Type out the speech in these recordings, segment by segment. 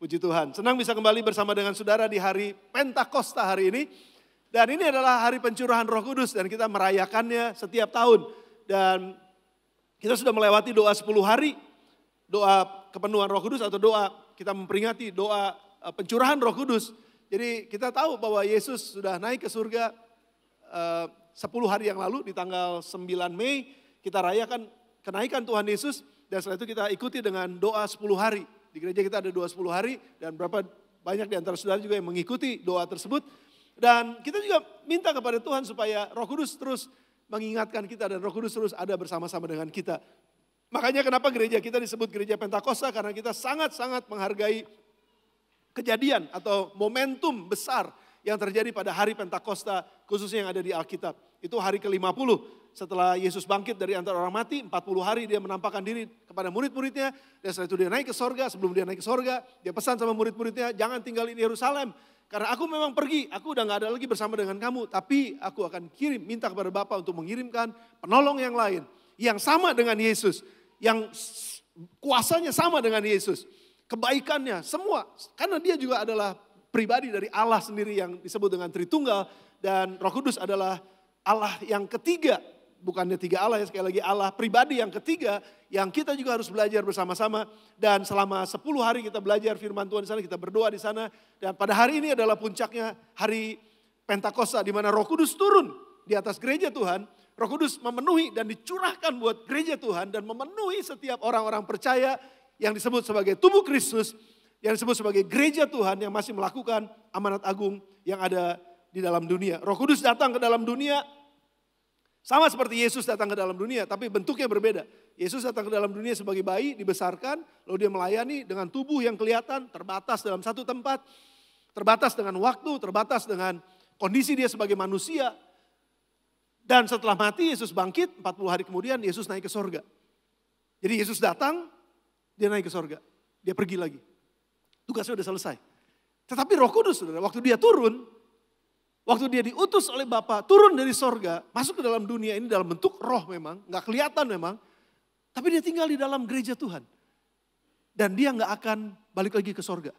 Puji Tuhan, senang bisa kembali bersama dengan saudara di hari Pentakosta hari ini. Dan ini adalah hari pencurahan Roh Kudus dan kita merayakannya setiap tahun. Dan kita sudah melewati doa 10 hari, doa kepenuhan Roh Kudus atau doa kita memperingati doa pencurahan Roh Kudus. Jadi kita tahu bahwa Yesus sudah naik ke surga 10 hari yang lalu di tanggal 9 Mei. Kita rayakan kenaikan Tuhan Yesus dan setelah itu kita ikuti dengan doa 10 hari. Di gereja kita ada doa 10 hari dan berapa banyak di antara saudara juga yang mengikuti doa tersebut. Dan kita juga minta kepada Tuhan supaya Roh Kudus terus mengingatkan kita dan Roh Kudus terus ada bersama-sama dengan kita. Makanya kenapa gereja kita disebut gereja Pentakosta, karena kita sangat-sangat menghargai kejadian atau momentum besar yang terjadi pada hari Pentakosta khususnya yang ada di Alkitab. Itu hari ke-50 setelah Yesus bangkit dari antara orang mati, 40 hari dia menampakkan diri kepada murid-muridnya. Dan setelah itu dia naik ke sorga, sebelum dia naik ke sorga, dia pesan sama murid-muridnya, jangan tinggalin Yerusalem. Karena aku memang pergi, aku udah gak ada lagi bersama dengan kamu. Tapi aku akan minta kepada Bapa untuk mengirimkan penolong yang lain. Yang sama dengan Yesus, yang kuasanya sama dengan Yesus. Kebaikannya, semua. Karena dia juga adalah pribadi dari Allah sendiri yang disebut dengan Tritunggal. Dan Roh Kudus adalah Allah yang ketiga. Bukannya tiga Allah ya, sekali lagi Allah pribadi yang ketiga yang kita juga harus belajar bersama-sama. Dan selama 10 hari kita belajar firman Tuhan di sana, kita berdoa di sana. Dan pada hari ini adalah puncaknya hari Pentakosta di mana Roh Kudus turun di atas gereja Tuhan. Roh Kudus memenuhi dan dicurahkan buat gereja Tuhan dan memenuhi setiap orang-orang percaya yang disebut sebagai tubuh Kristus, yang disebut sebagai gereja Tuhan yang masih melakukan amanat agung yang ada di dalam dunia. Roh Kudus datang ke dalam dunia sama seperti Yesus datang ke dalam dunia, tapi bentuknya berbeda. Yesus datang ke dalam dunia sebagai bayi, dibesarkan, lalu dia melayani dengan tubuh yang kelihatan, terbatas dalam satu tempat, terbatas dengan waktu, terbatas dengan kondisi dia sebagai manusia. Dan setelah mati, Yesus bangkit, 40 hari kemudian Yesus naik ke sorga. Jadi Yesus datang, dia naik ke sorga, dia pergi lagi. Tugasnya sudah selesai. Tetapi Roh Kudus, saudara, waktu dia turun, waktu dia diutus oleh Bapa, turun dari sorga, masuk ke dalam dunia ini dalam bentuk roh memang, gak kelihatan memang. Tapi dia tinggal di dalam gereja Tuhan. Dan dia gak akan balik lagi ke sorga.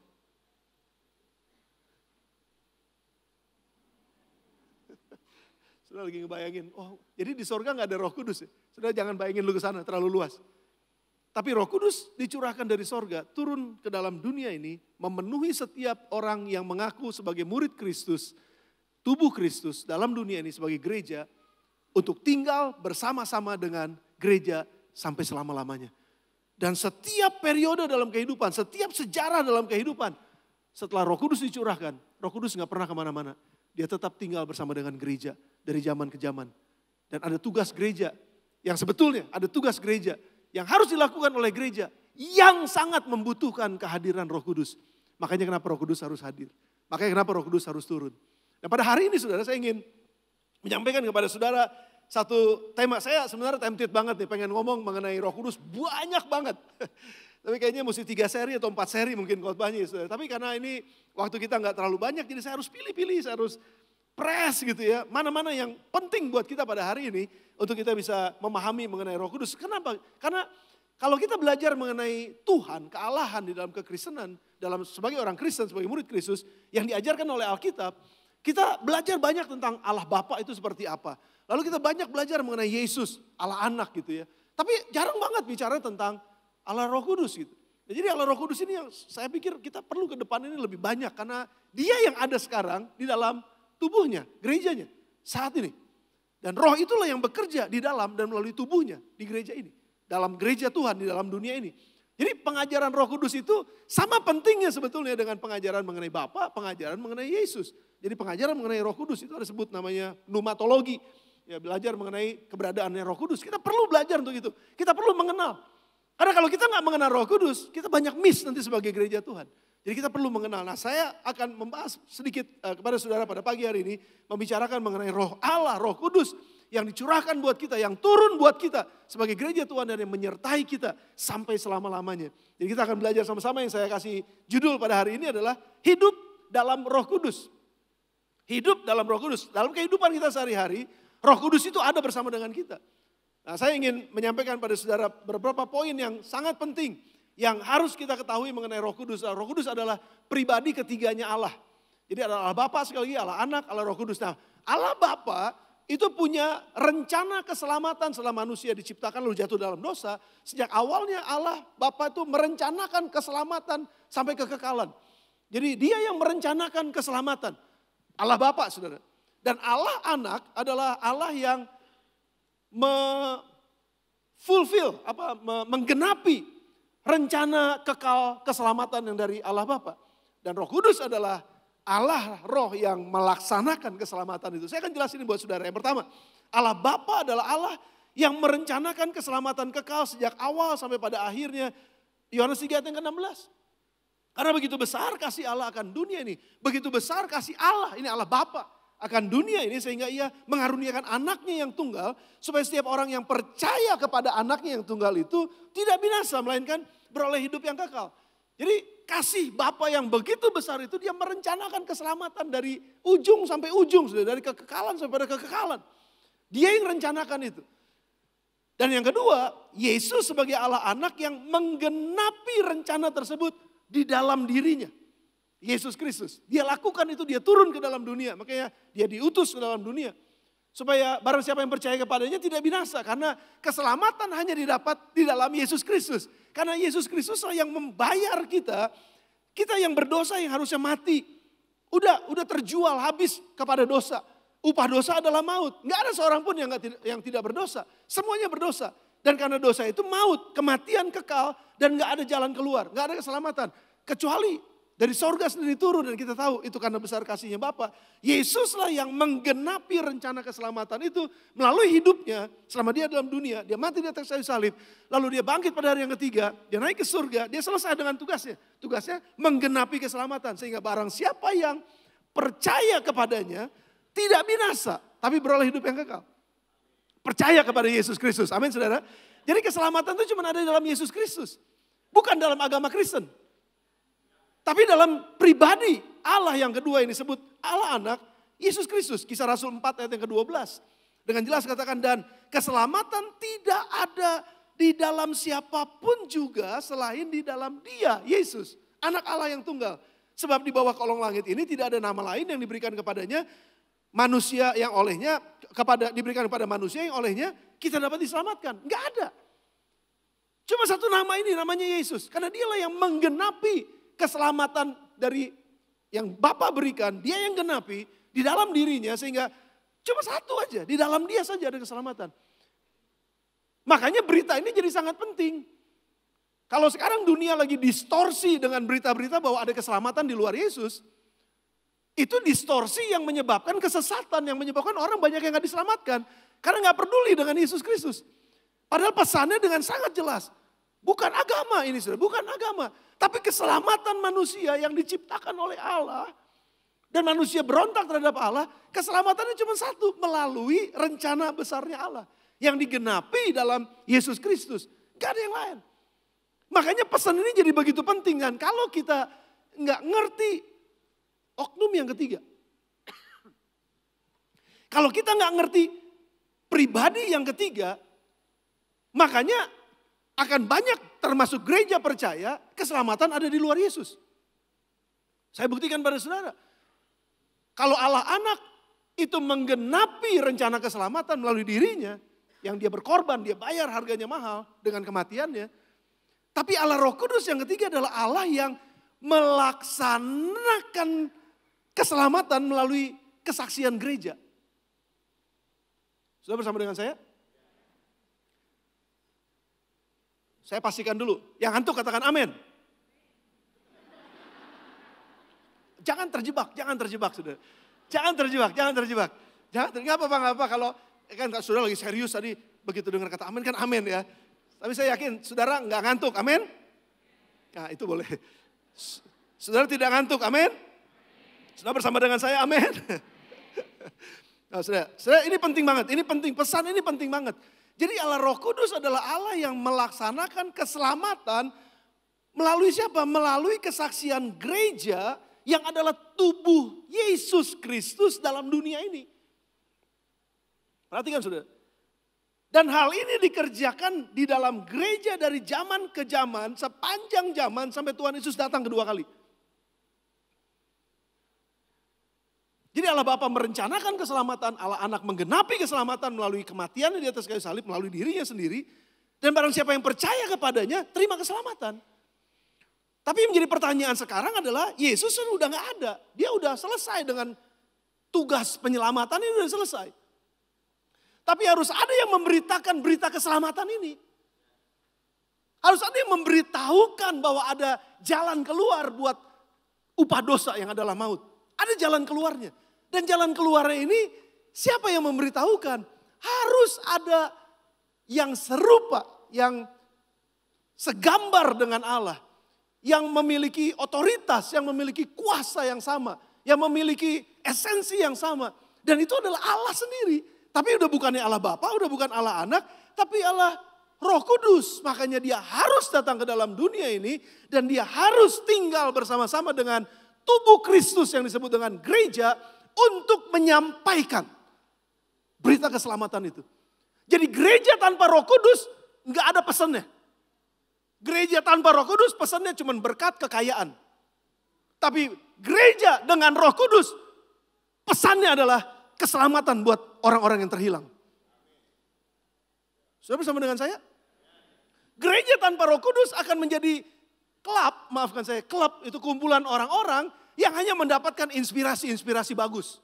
Sudah lagi ngebayangin, oh jadi di sorga gak ada Roh Kudus ya. Sudah jangan bayangin lu ke sana, terlalu luas. Tapi Roh Kudus dicurahkan dari sorga, turun ke dalam dunia ini, memenuhi setiap orang yang mengaku sebagai murid Kristus, tubuh Kristus dalam dunia ini sebagai gereja untuk tinggal bersama-sama dengan gereja sampai selama-lamanya. Dan setiap periode dalam kehidupan, setiap sejarah dalam kehidupan, setelah Roh Kudus dicurahkan, Roh Kudus gak pernah kemana-mana. Dia tetap tinggal bersama dengan gereja dari zaman ke zaman. Dan ada tugas gereja yang sebetulnya ada tugas gereja yang harus dilakukan oleh gereja yang sangat membutuhkan kehadiran Roh Kudus. Makanya kenapa Roh Kudus harus hadir. Makanya kenapa Roh Kudus harus turun. Dan pada hari ini saudara saya ingin menyampaikan kepada saudara satu tema. Saya sebenarnya tempted banget nih pengen ngomong mengenai Roh Kudus banyak banget. Tapi kayaknya mesti 3 seri atau 4 seri mungkin khotbahnya saudara. Tapi karena ini waktu kita gak terlalu banyak jadi saya harus pilih-pilih, saya harus press gitu ya. Mana-mana yang penting buat kita pada hari ini untuk kita bisa memahami mengenai Roh Kudus. Kenapa? Karena kalau kita belajar mengenai Tuhan, kealahan di dalam kekristenan, dalam sebagai orang Kristen, sebagai murid Kristus yang diajarkan oleh Alkitab, kita belajar banyak tentang Allah Bapa itu seperti apa. Lalu kita banyak belajar mengenai Yesus, Allah Anak gitu ya. Tapi jarang banget bicara tentang Allah Roh Kudus gitu. Jadi Allah Roh Kudus ini yang saya pikir kita perlu ke depan ini lebih banyak. Karena dia yang ada sekarang di dalam tubuhnya, gerejanya saat ini. Dan roh itulah yang bekerja di dalam dan melalui tubuhnya di gereja ini. Dalam gereja Tuhan, di dalam dunia ini. Jadi pengajaran Roh Kudus itu sama pentingnya sebetulnya dengan pengajaran mengenai Bapa, pengajaran mengenai Yesus. Jadi pengajaran mengenai Roh Kudus itu ada sebut namanya pneumatologi. Ya, belajar mengenai keberadaannya Roh Kudus. Kita perlu belajar untuk itu. Kita perlu mengenal. Karena kalau kita nggak mengenal Roh Kudus, kita banyak miss nanti sebagai gereja Tuhan. Jadi kita perlu mengenal. Nah saya akan membahas sedikit kepada saudara pada pagi hari ini. Membicarakan mengenai roh Allah, Roh Kudus. Yang dicurahkan buat kita, yang turun buat kita. Sebagai gereja Tuhan dan yang menyertai kita sampai selama-lamanya. Jadi kita akan belajar sama-sama yang saya kasih judul pada hari ini adalah hidup dalam Roh Kudus. Hidup dalam Roh Kudus. Dalam kehidupan kita sehari-hari, Roh Kudus itu ada bersama dengan kita. Nah saya ingin menyampaikan pada saudara beberapa poin yang sangat penting. yang harus kita ketahui mengenai Roh Kudus. Roh Kudus adalah pribadi ketiganya Allah. Jadi ada Allah Bapa sekali lagi, Allah Anak, Allah Roh Kudus. Nah, Allah Bapa itu punya rencana keselamatan setelah manusia diciptakan lalu jatuh dalam dosa. Sejak awalnya Allah Bapa itu merencanakan keselamatan sampai kekekalan. Jadi dia yang merencanakan keselamatan. Allah Bapa, saudara. Dan Allah Anak adalah Allah yang menggenapi rencana kekal keselamatan yang dari Allah Bapa. Dan Roh Kudus adalah Allah Roh yang melaksanakan keselamatan itu. Saya akan jelasin ini buat saudara. Yang pertama, Allah Bapa adalah Allah yang merencanakan keselamatan kekal sejak awal sampai pada akhirnya. Yohanes 3 ayat yang ke-16. Karena begitu besar kasih Allah akan dunia ini. Begitu besar kasih Allah, ini Allah Bapa akan dunia ini sehingga ia mengaruniakan anaknya yang tunggal. Supaya setiap orang yang percaya kepada anaknya yang tunggal itu tidak binasa melainkan beroleh hidup yang kekal. Jadi kasih Bapa yang begitu besar itu dia merencanakan keselamatan dari ujung sampai ujung. Dari kekekalan sampai pada kekekalan. Dia yang rencanakan itu. Dan yang kedua, Yesus sebagai Allah Anak yang menggenapi rencana tersebut di dalam dirinya. Yesus Kristus. Dia lakukan itu, dia turun ke dalam dunia. Makanya dia diutus ke dalam dunia. Supaya barang siapa yang percaya kepadanya tidak binasa. Karena keselamatan hanya didapat di dalam Yesus Kristus. Karena Yesus Kristus yang membayar kita. Kita yang berdosa yang harusnya mati. Udah terjual habis kepada dosa. Upah dosa adalah maut. Nggak ada seorang pun yang tidak berdosa. Semuanya berdosa. Dan karena dosa itu maut, kematian kekal, dan gak ada jalan keluar, gak ada keselamatan. Kecuali dari sorga sendiri turun dan kita tahu itu karena besar kasihnya Bapa. Yesuslah yang menggenapi rencana keselamatan itu melalui hidupnya selama dia dalam dunia. Dia mati di atas kayu salib, lalu dia bangkit pada hari yang ketiga, dia naik ke surga, dia selesai dengan tugasnya. Tugasnya menggenapi keselamatan sehingga barang siapa yang percaya kepadanya tidak binasa, tapi beroleh hidup yang kekal. Percaya kepada Yesus Kristus. Amin saudara. Jadi keselamatan itu cuma ada di dalam Yesus Kristus. Bukan dalam agama Kristen. Tapi dalam pribadi Allah yang kedua ini disebut Allah Anak, Yesus Kristus. Kisah Rasul 4 ayat yang ke-12. Dengan jelas katakan dan keselamatan tidak ada di dalam siapapun juga selain di dalam Dia, Yesus. Anak Allah yang tunggal. Sebab di bawah kolong langit ini tidak ada nama lain yang diberikan kepadanya. Manusia yang olehnya diberikan kepada manusia yang olehnya kita dapat diselamatkan. Enggak ada. Cuma satu nama ini namanya Yesus. Karena dialah yang menggenapi keselamatan dari yang Bapa berikan. Dia yang genapi di dalam dirinya sehingga cuma satu aja. Di dalam dia saja ada keselamatan. Makanya berita ini jadi sangat penting. Kalau sekarang dunia lagi distorsi dengan berita-berita bahwa ada keselamatan di luar Yesus. Itu distorsi yang menyebabkan kesesatan, yang menyebabkan orang banyak yang gak diselamatkan. Karena gak peduli dengan Yesus Kristus. Padahal pesannya dengan sangat jelas. Bukan agama ini sudah, bukan agama. Tapi keselamatan manusia yang diciptakan oleh Allah. Dan manusia berontak terhadap Allah. Keselamatannya cuma satu, melalui rencana besarnya Allah. Yang digenapi dalam Yesus Kristus. Gak ada yang lain. Makanya pesan ini jadi begitu penting. Dan kalau kita gak ngerti oknum yang ketiga. Kalau kita nggak ngerti pribadi yang ketiga, makanya akan banyak termasuk gereja percaya keselamatan ada di luar Yesus. Saya buktikan pada saudara. Kalau Allah Anak itu menggenapi rencana keselamatan melalui dirinya, yang dia berkorban, dia bayar harganya mahal dengan kematiannya. Tapi Allah Roh Kudus yang ketiga adalah Allah yang melaksanakan keselamatan melalui kesaksian gereja. Sudah bersama dengan saya? Saya pastikan dulu. Yang ngantuk katakan amin. Jangan terjebak sudah. Jangan terjebak. Nggak apa-apa kalau kan saudara lagi serius tadi begitu dengar kata amin kan amin ya. Tapi saya yakin saudara nggak ngantuk, amin. Nah itu boleh. Saudara tidak ngantuk, amin. Saudara bersama dengan saya, amin. Nah, saudara, ini penting banget, pesan ini penting banget. Jadi Allah Roh Kudus adalah Allah yang melaksanakan keselamatan melalui siapa? Melalui kesaksian gereja yang adalah tubuh Yesus Kristus dalam dunia ini. Perhatikan saudara. Dan hal ini dikerjakan di dalam gereja dari zaman ke zaman, sepanjang zaman sampai Tuhan Yesus datang kedua kali. Jadi Allah Bapa merencanakan keselamatan, Allah Anak menggenapi keselamatan melalui kematian di atas kayu salib, melalui dirinya sendiri. Dan barang siapa yang percaya kepadanya, terima keselamatan. Tapi yang menjadi pertanyaan sekarang adalah, Yesus sudah gak ada. Dia udah selesai dengan tugas penyelamatan ini, udah selesai. Tapi harus ada yang memberitakan berita keselamatan ini. Harus ada yang memberitahukan bahwa ada jalan keluar buat upah dosa yang adalah maut. Ada jalan keluarnya. Dan jalan keluarnya ini siapa yang memberitahukan? Harus ada yang serupa, yang segambar dengan Allah. Yang memiliki otoritas, yang memiliki kuasa yang sama. Yang memiliki esensi yang sama. Dan itu adalah Allah sendiri. Tapi udah bukannya Allah Bapa, udah bukan Allah Anak. Tapi Allah Roh Kudus. Makanya dia harus datang ke dalam dunia ini. Dan dia harus tinggal bersama-sama dengan tubuh Kristus yang disebut dengan gereja untuk menyampaikan berita keselamatan itu. Jadi gereja tanpa Roh Kudus nggak ada pesannya. Gereja tanpa Roh Kudus pesannya cuma berkat kekayaan. Tapi gereja dengan Roh Kudus pesannya adalah keselamatan buat orang-orang yang terhilang. Sudah bersama dengan saya? Gereja tanpa Roh Kudus akan menjadi klub itu kumpulan orang-orang yang hanya mendapatkan inspirasi-inspirasi bagus.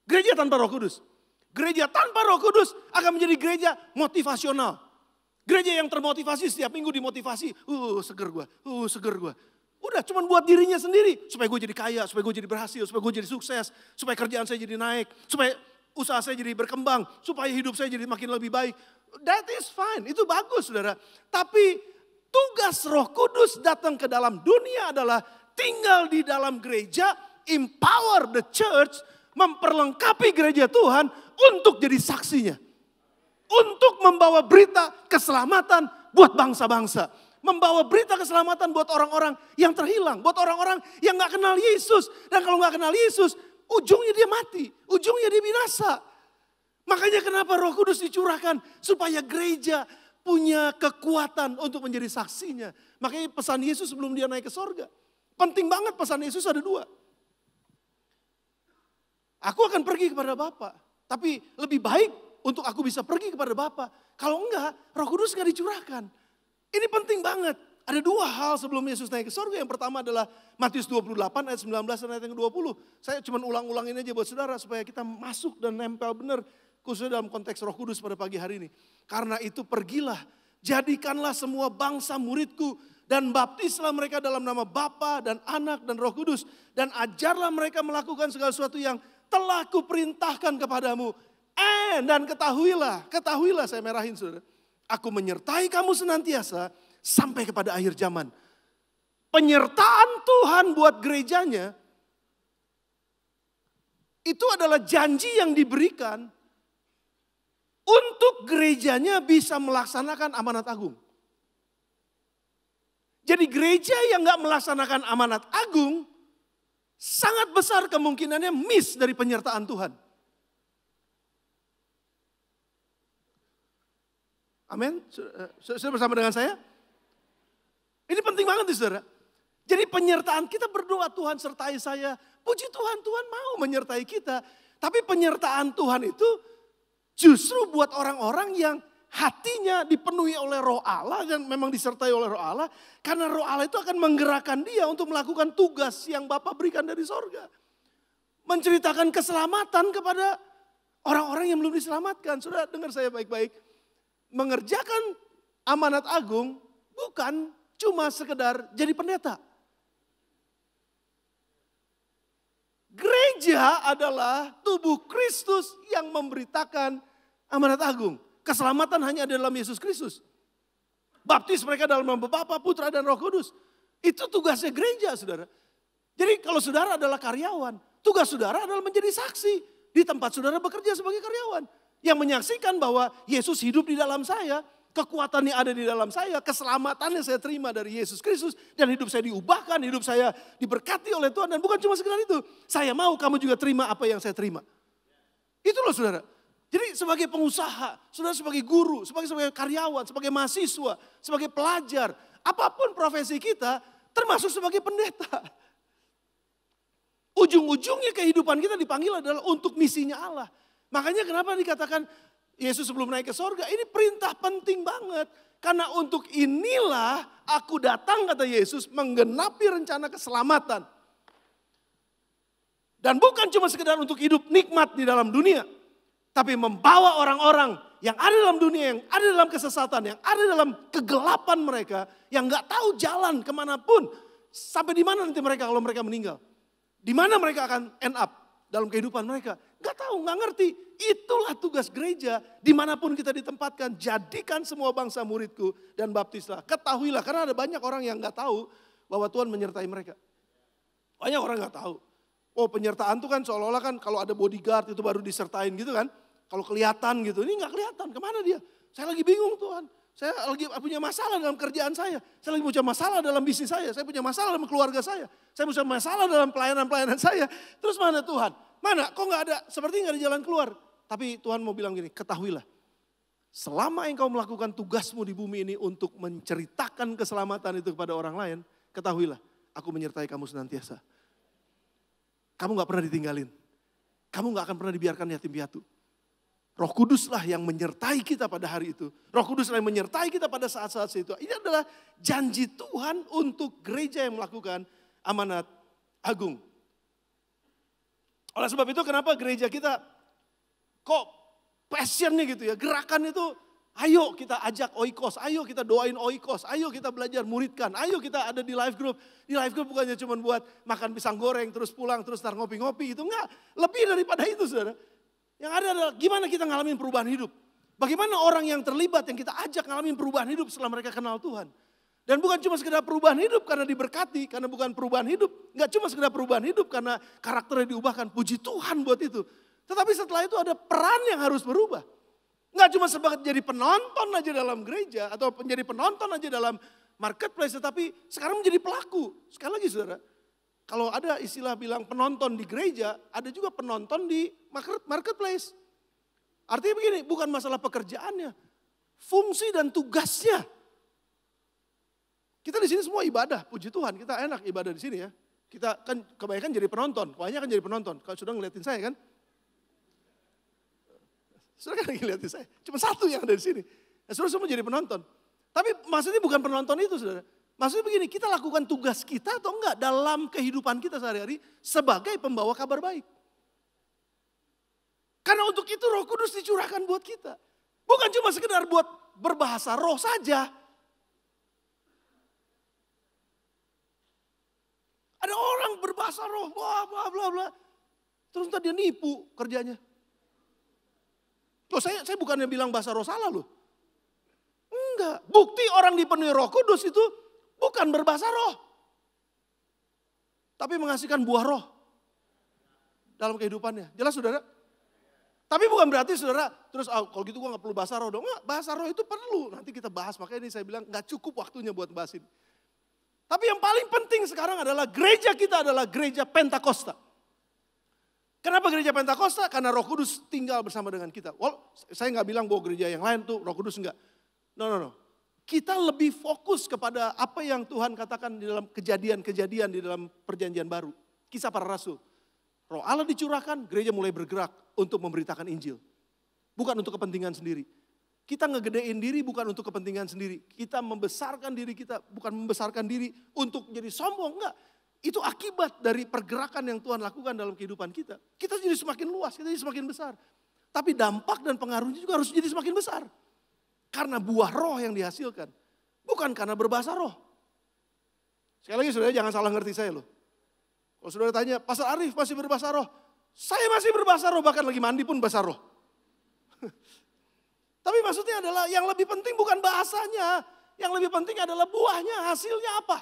Gereja tanpa Roh Kudus. Gereja tanpa Roh Kudus akan menjadi gereja motivasional. Gereja yang termotivasi setiap minggu dimotivasi. Seger gue. Udah cuman buat dirinya sendiri. Supaya gue jadi kaya, supaya gue jadi berhasil, supaya gue jadi sukses. Supaya kerjaan saya jadi naik, supaya usaha saya jadi berkembang. Supaya hidup saya jadi makin lebih baik. That is fine, itu bagus saudara. Tapi tugas Roh Kudus datang ke dalam dunia adalah tinggal di dalam gereja, empower the church, memperlengkapi gereja Tuhan untuk jadi saksinya. Untuk membawa berita keselamatan buat bangsa-bangsa. Membawa berita keselamatan buat orang-orang yang terhilang. Buat orang-orang yang gak kenal Yesus. Dan kalau gak kenal Yesus, ujungnya dia mati. Ujungnya dia binasa. Makanya kenapa Roh Kudus dicurahkan? Supaya gereja punya kekuatan untuk menjadi saksinya. Makanya pesan Yesus sebelum dia naik ke sorga. Penting banget pesan Yesus ada 2. Aku akan pergi kepada Bapa. Tapi lebih baik untuk aku bisa pergi kepada Bapa. Kalau enggak, Roh Kudus enggak dicurahkan. Ini penting banget. Ada 2 hal sebelum Yesus naik ke sorga. Yang pertama adalah Matius 28 ayat 19 dan ayat yang 20. Saya cuma ulang-ulangin aja buat saudara supaya kita masuk dan nempel benar. Khususnya dalam konteks Roh Kudus pada pagi hari ini. Karena itu pergilah, jadikanlah semua bangsa muridku. Dan baptislah mereka dalam nama Bapa dan Anak dan Roh Kudus. Dan ajarlah mereka melakukan segala sesuatu yang telah kuperintahkan kepadamu. Dan ketahuilah saya merahin saudara. Aku menyertai kamu senantiasa sampai kepada akhir zaman. Penyertaan Tuhan buat gerejanya itu adalah janji yang diberikan untuk gerejanya bisa melaksanakan amanat agung. Jadi gereja yang gak melaksanakan amanat agung, sangat besar kemungkinannya miss dari penyertaan Tuhan. Amin. Sudah bersama dengan saya? Ini penting banget nih saudara. Jadi penyertaan kita berdoa Tuhan sertai saya. Puji Tuhan, Tuhan mau menyertai kita. Tapi penyertaan Tuhan itu justru buat orang-orang yang hatinya dipenuhi oleh Roh Allah dan memang disertai oleh Roh Allah. Karena Roh Allah itu akan menggerakkan dia untuk melakukan tugas yang Bapa berikan dari sorga. Menceritakan keselamatan kepada orang-orang yang belum diselamatkan. Sudah dengar saya baik-baik. Mengerjakan amanat agung bukan cuma sekedar jadi pendeta. Gereja adalah tubuh Kristus yang memberitakan amanat agung. Keselamatan hanya ada dalam Yesus Kristus. Baptis mereka dalam nama Bapa, Putra dan Roh Kudus. Itu tugasnya gereja saudara. Jadi kalau saudara adalah karyawan, tugas saudara adalah menjadi saksi. Di tempat saudara bekerja sebagai karyawan. Yang menyaksikan bahwa Yesus hidup di dalam saya. Kekuatannya ada di dalam saya. Keselamatannya saya terima dari Yesus Kristus. Dan hidup saya diubahkan, hidup saya diberkati oleh Tuhan. Dan bukan cuma sekedar itu. Saya mau kamu juga terima apa yang saya terima. Itu loh saudara. Jadi sebagai pengusaha, saudara sebagai guru, sebagai karyawan, sebagai mahasiswa, sebagai pelajar, apapun profesi kita, termasuk sebagai pendeta. Ujung-ujungnya kehidupan kita dipanggil adalah untuk misinya Allah. Makanya kenapa dikatakan Yesus sebelum naik ke sorga, ini perintah penting banget. Karena untuk inilah aku datang, kata Yesus, menggenapi rencana keselamatan. Dan bukan cuma sekedar untuk hidup nikmat di dalam dunia. Tapi membawa orang-orang yang ada dalam dunia, yang ada dalam kesesatan, yang ada dalam kegelapan mereka. Yang gak tahu jalan kemanapun. Sampai di mana nanti mereka kalau mereka meninggal. Di mana mereka akan end up dalam kehidupan mereka. Gak tahu, gak ngerti. Itulah tugas gereja. Dimanapun kita ditempatkan, jadikan semua bangsa muridku dan baptislah. Ketahuilah, karena ada banyak orang yang gak tahu bahwa Tuhan menyertai mereka. Banyak orang gak tahu. Oh, penyertaan tuh kan seolah-olah kan kalau ada bodyguard itu baru disertain gitu kan. Kalau kelihatan gitu, ini gak kelihatan, kemana dia? Saya lagi bingung Tuhan, saya lagi punya masalah dalam kerjaan saya lagi punya masalah dalam bisnis saya punya masalah dalam keluarga saya punya masalah dalam pelayanan-pelayanan saya. Terus mana Tuhan? Mana? Kok gak ada, seperti gak ada jalan keluar. Tapi Tuhan mau bilang gini, ketahuilah, selama engkau melakukan tugasmu di bumi ini untuk menceritakan keselamatan itu kepada orang lain, ketahuilah, aku menyertai kamu senantiasa. Kamu gak pernah ditinggalin, kamu gak akan pernah dibiarkan yatim piatu. Roh Kuduslah yang menyertai kita pada hari itu. Roh Kuduslah yang menyertai kita pada saat-saat itu. Ini adalah janji Tuhan untuk gereja yang melakukan amanat agung. Oleh sebab itu kenapa gereja kita kok passionnya gitu ya. Gerakan itu ayo kita ajak oikos, ayo kita doain oikos, ayo kita belajar muridkan, ayo kita ada di live group. Di live group bukannya cuma buat makan pisang goreng terus pulang terus ntar ngopi-ngopi. Itu enggak, lebih daripada itu saudara. Yang ada adalah gimana kita ngalamin perubahan hidup. Bagaimana orang yang terlibat yang kita ajak ngalamin perubahan hidup setelah mereka kenal Tuhan. Dan bukan cuma sekedar perubahan hidup karena diberkati, karena bukan perubahan hidup. Enggak cuma sekedar perubahan hidup karena karakternya diubahkan, puji Tuhan buat itu. Tetapi setelah itu ada peran yang harus berubah. Enggak cuma sebagai jadi penonton aja dalam gereja atau menjadi penonton aja dalam marketplace, tetapi sekarang menjadi pelaku. Sekali lagi saudara, kalau ada istilah bilang penonton di gereja, ada juga penonton di marketplace. Artinya begini, bukan masalah pekerjaannya, fungsi dan tugasnya. Kita di sini semua ibadah, puji Tuhan, kita enak ibadah di sini ya. Kita kan kebanyakan jadi penonton, kebanyakan jadi penonton. Kalau sudah ngeliatin saya kan, sudah kan ngeliatin saya, cuma satu yang ada di sini. Nah, sudah semua jadi penonton. Tapi maksudnya bukan penonton itu saudara. Maksudnya begini, kita lakukan tugas kita atau enggak dalam kehidupan kita sehari-hari sebagai pembawa kabar baik. Karena untuk itu Roh Kudus dicurahkan buat kita. Bukan cuma sekedar buat berbahasa roh saja. Ada orang berbahasa roh, bla bla bla bla. Terus ntar dia nipu kerjanya. Loh, saya bukannya bilang bahasa roh salah loh. Enggak, bukti orang dipenuhi Roh Kudus itu bukan berbahasa roh. Tapi menghasilkan buah roh dalam kehidupannya. Jelas saudara? Tapi bukan berarti saudara, terus kalau gitu gue gak perlu bahasa roh dong. Enggak, bahasa roh itu perlu. Nanti kita bahas, makanya ini saya bilang gak cukup waktunya buat bahas ini. Tapi yang paling penting sekarang adalah gereja kita adalah gereja Pentakosta. Kenapa gereja Pentakosta? Karena Roh Kudus tinggal bersama dengan kita. Saya gak bilang bahwa gereja yang lain tuh Roh Kudus enggak. No. Kita lebih fokus kepada apa yang Tuhan katakan di dalam kejadian-kejadian di dalam perjanjian baru. Kisah para rasul. Roh Allah dicurahkan, gereja mulai bergerak untuk memberitakan Injil. Bukan untuk kepentingan sendiri. Kita ngegedein diri bukan untuk kepentingan sendiri. Kita membesarkan diri kita, bukan membesarkan diri untuk jadi sombong, enggak. Itu akibat dari pergerakan yang Tuhan lakukan dalam kehidupan kita. Kita jadi semakin luas, kita jadi semakin besar. Tapi dampak dan pengaruhnya juga harus jadi semakin besar. Karena buah roh yang dihasilkan. Bukan karena berbahasa roh. Sekali lagi saudara jangan salah ngerti saya loh. Kalau saudara tanya, Pastor Arif masih berbahasa roh? Saya masih berbahasa roh, bahkan lagi mandi pun bahasa roh. Tapi maksudnya adalah yang lebih penting bukan bahasanya. Yang lebih penting adalah buahnya, hasilnya apa.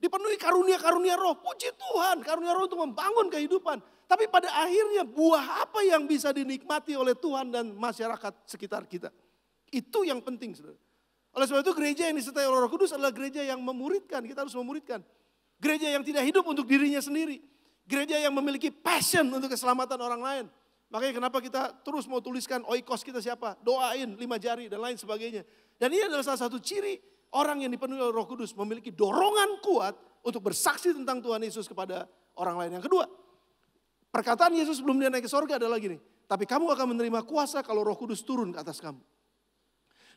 Dipenuhi karunia-karunia roh, puji Tuhan. Karunia roh untuk membangun kehidupan. Tapi pada akhirnya buah apa yang bisa dinikmati oleh Tuhan dan masyarakat sekitar kita. Itu yang penting saudara. Oleh sebab itu gereja yang disertai oleh Roh Kudus adalah gereja yang memuridkan. Kita harus memuridkan. Gereja yang tidak hidup untuk dirinya sendiri. Gereja yang memiliki passion untuk keselamatan orang lain. Makanya kenapa kita terus mau tuliskan oikos kita siapa, doain 5 jari dan lain sebagainya. Dan ini adalah salah satu ciri orang yang dipenuhi oleh Roh Kudus, memiliki dorongan kuat untuk bersaksi tentang Tuhan Yesus kepada orang lain. Yang kedua, perkataan Yesus sebelum dia naik ke sorga adalah gini, tapi kamu akan menerima kuasa kalau Roh Kudus turun ke atas kamu.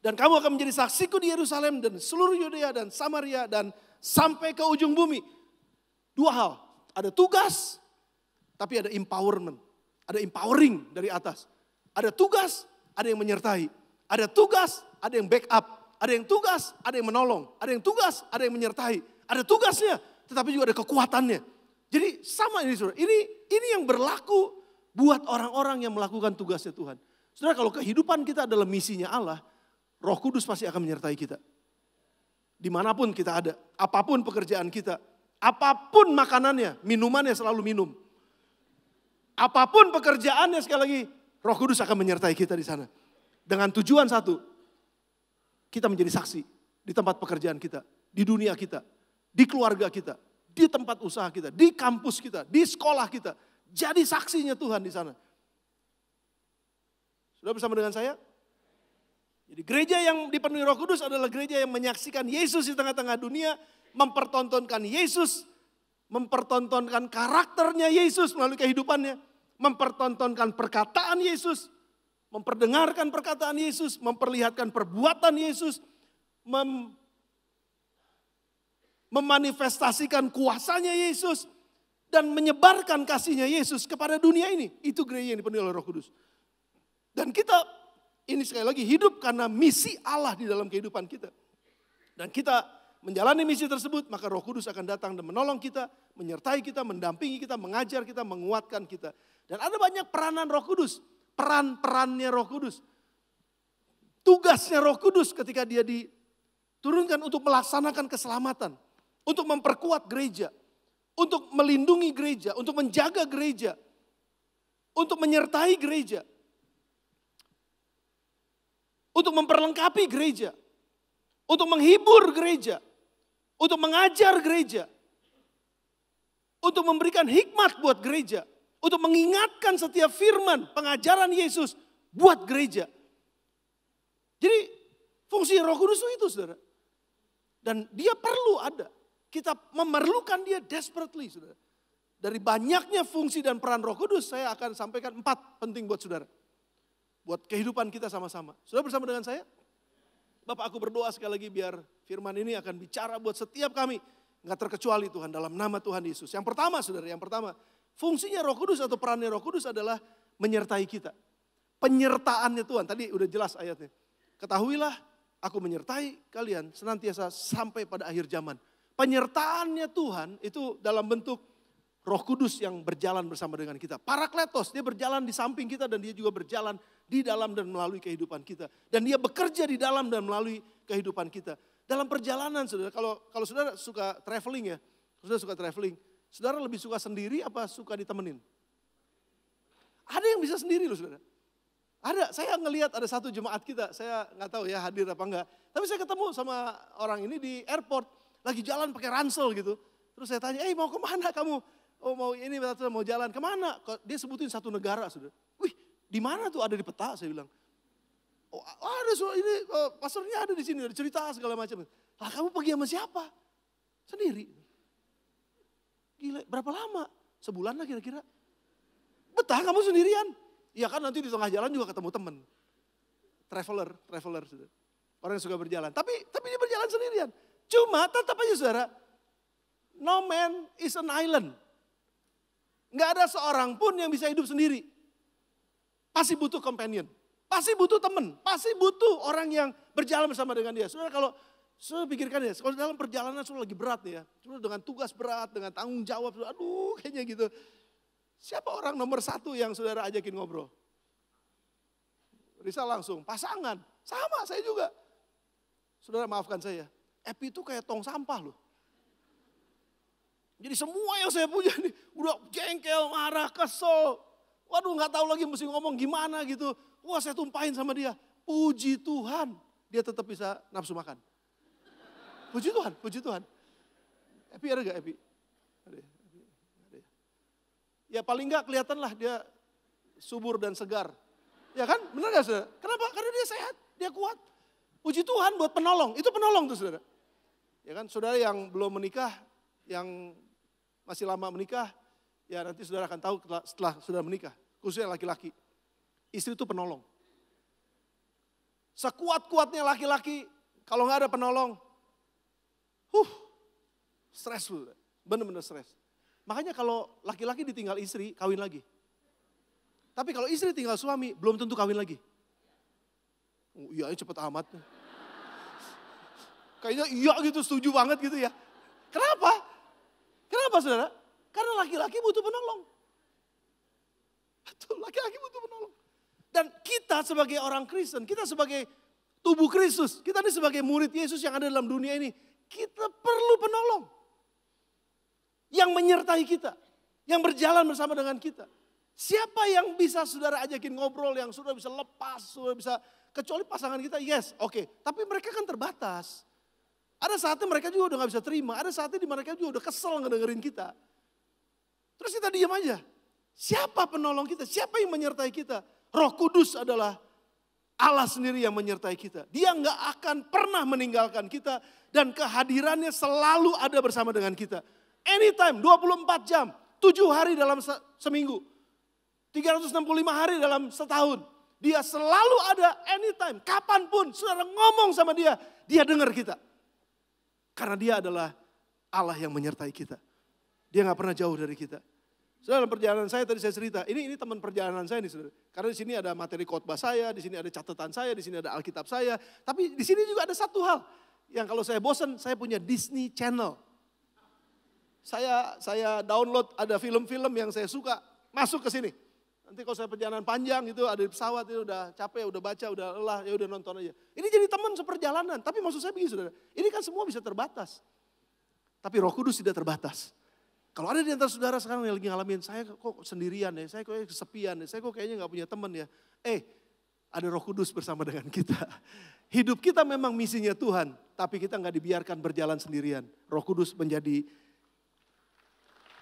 Dan kamu akan menjadi saksiku di Yerusalem dan seluruh Yudea dan Samaria dan sampai ke ujung bumi. 2 hal, ada tugas, tapi ada empowerment. Ada empowering dari atas. Ada tugas, ada yang menyertai. Ada tugas, ada yang backup. Ada yang tugas, ada yang menolong. Ada yang tugas, ada yang menyertai. Ada tugasnya, tetapi juga ada kekuatannya. Jadi sama ini saudara. Ini yang berlaku buat orang-orang yang melakukan tugasnya Tuhan. Saudara, kalau kehidupan kita adalah misinya Allah, Roh Kudus pasti akan menyertai kita. Dimanapun kita ada, apapun pekerjaan kita, apapun makanannya, minumannya selalu minum. Apapun pekerjaannya sekali lagi, Roh Kudus akan menyertai kita di sana. Dengan tujuan satu, kita menjadi saksi di tempat pekerjaan kita, di dunia kita, di keluarga kita, di tempat usaha kita, di kampus kita, di sekolah kita. Jadi saksinya Tuhan di sana. Sudah bersama dengan saya? Jadi gereja yang dipenuhi Roh Kudus adalah gereja yang menyaksikan Yesus di tengah-tengah dunia, mempertontonkan Yesus, mempertontonkan karakternya Yesus melalui kehidupannya, mempertontonkan perkataan Yesus, memperdengarkan perkataan Yesus, memperlihatkan perbuatan Yesus, memanifestasikan kuasanya Yesus, dan menyebarkan kasihnya Yesus kepada dunia ini. Itu gereja yang dipenuhi oleh Roh Kudus. Dan kita ini sekali lagi hidup karena misi Allah di dalam kehidupan kita. Dan kita menjalani misi tersebut, maka Roh Kudus akan datang dan menolong kita, menyertai kita, mendampingi kita, mengajar kita, menguatkan kita. Dan ada banyak peranan Roh Kudus, peran-perannya Roh Kudus. Tugasnya Roh Kudus ketika dia diturunkan untuk melaksanakan keselamatan, untuk memperkuat gereja, untuk melindungi gereja, untuk menjaga gereja, untuk menyertai gereja, untuk memperlengkapi gereja, untuk menghibur gereja, untuk mengajar gereja, untuk memberikan hikmat buat gereja, untuk mengingatkan setiap firman pengajaran Yesus buat gereja. Jadi fungsi Roh Kudus itu saudara. Dan dia perlu ada. Kita memerlukan dia desperately saudara. Dari banyaknya fungsi dan peran Roh Kudus saya akan sampaikan 4 penting buat saudara. Buat kehidupan kita sama-sama. Saudara bersama dengan saya? Bapak, aku berdoa sekali lagi biar firman ini akan bicara buat setiap kami. Nggak terkecuali Tuhan dalam nama Tuhan Yesus. Yang pertama saudara, fungsinya Roh Kudus atau perannya Roh Kudus adalah menyertai kita. Penyertaannya Tuhan, tadi udah jelas ayatnya. Ketahuilah aku menyertai kalian senantiasa sampai pada akhir zaman. Penyertaannya Tuhan itu dalam bentuk Roh Kudus yang berjalan bersama dengan kita. Parakletos, dia berjalan di samping kita dan dia juga berjalan di dalam dan melalui kehidupan kita. Dan dia bekerja di dalam dan melalui kehidupan kita. Dalam perjalanan saudara, kalau saudara suka traveling ya, saudara lebih suka sendiri apa suka ditemenin? Ada yang bisa sendiri loh saudara. Ada, saya ngelihat ada satu jemaat kita, saya nggak tahu ya hadir apa enggak. Tapi saya ketemu sama orang ini di airport, lagi jalan pakai ransel gitu. Terus saya tanya, mau kemana kamu? Oh mau ini, mau jalan kemana? Dia sebutin satu negara saudara. Wih, di mana tuh? Ada di peta, saya bilang. Oh ada ini, pastornya ada di sini, ada cerita segala macam. Lah kamu pergi sama siapa? Sendiri. Gila, berapa lama? Sebulan lah kira-kira. Betah kamu sendirian? Iya kan nanti di tengah jalan juga ketemu teman. Traveler saudara. Orang yang suka berjalan. Tapi dia berjalan sendirian. Cuma tetap aja saudara, no man is an island. Nggak ada seorang pun yang bisa hidup sendiri. Pasti butuh companion. Pasti butuh teman. Pasti butuh orang yang berjalan bersama dengan dia. Saudara kalau saudara pikirkan ya, kalau dalam perjalanan saudara lagi berat nih ya. Saudara dengan tugas berat, dengan tanggung jawab. Saudara, aduh kayaknya gitu. Siapa orang nomor 1 yang saudara ajakin ngobrol? Risa langsung, pasangan. Sama saya juga. Saudara maafkan saya. Epi itu kayak tong sampah loh. Jadi semua yang saya punya nih udah jengkel, marah, kesel. Waduh gak tahu lagi mesti ngomong gimana gitu. Wah saya tumpahin sama dia. Puji Tuhan dia tetap bisa nafsu makan. Puji Tuhan. Epi ada gak Epi? Ada. Ya paling gak kelihatan lah dia subur dan segar. Ya kan? Benar gak saudara? Kenapa? Karena dia sehat, dia kuat. Puji Tuhan buat penolong, itu penolong tuh saudara. Ya kan, saudara yang belum menikah, yang masih lama menikah, ya nanti saudara akan tahu setelah saudara menikah. Khususnya laki-laki, istri itu penolong. Sekuat-kuatnya laki-laki, kalau gak ada penolong, stres saudara, benar-benar stres. Makanya kalau laki-laki ditinggal istri, kawin lagi. Tapi kalau istri tinggal suami, belum tentu kawin lagi. Oh, iya cepet amat. Kayaknya iya gitu, setuju banget gitu ya. Kenapa? Kenapa saudara? Karena laki-laki butuh penolong. Betul, laki-laki butuh penolong. Dan kita sebagai orang Kristen, kita sebagai tubuh Kristus, kita ini sebagai murid Yesus yang ada dalam dunia ini, kita perlu penolong. Yang menyertai kita, yang berjalan bersama dengan kita. Siapa yang bisa saudara ajakin ngobrol, yang sudah bisa lepas, sudah bisa, kecuali pasangan kita, yes, oke. Tapi mereka kan terbatas. Ada saatnya mereka juga udah gak bisa terima, ada saatnya di mereka juga udah kesel ngedengerin kita. Terus kita diam aja. Siapa penolong kita? Siapa yang menyertai kita? Roh Kudus adalah Allah sendiri yang menyertai kita. Dia gak akan pernah meninggalkan kita dan kehadirannya selalu ada bersama dengan kita. Anytime, 24 jam, 7 hari dalam seminggu. 365 hari dalam setahun. Dia selalu ada anytime, kapanpun saudara ngomong sama dia, dia dengar kita. Karena dia adalah Allah yang menyertai kita. Dia gak pernah jauh dari kita. Saudara, dalam perjalanan saya tadi saya cerita, ini teman perjalanan saya nih saudara. Karena di sini ada materi khotbah saya, di sini ada catatan saya, di sini ada Alkitab saya. Tapi di sini juga ada satu hal, yang kalau saya bosan, saya punya Disney Channel. Saya download, ada film-film yang saya suka, masuk ke sini. Nanti kalau saya perjalanan panjang gitu, ada di pesawat, itu udah capek, udah baca, udah lelah, ya udah nonton aja. Ini jadi teman seperjalanan, tapi maksud saya begini saudara, ini kan semua bisa terbatas. Tapi Roh Kudus tidak terbatas. Kalau ada di antara saudara sekarang yang lagi ngalamin, saya kok sendirian ya, saya kok kesepian ya, saya kok kayaknya gak punya teman ya. Ada Roh Kudus bersama dengan kita. Hidup kita memang misinya Tuhan, tapi kita gak dibiarkan berjalan sendirian. Roh Kudus menjadi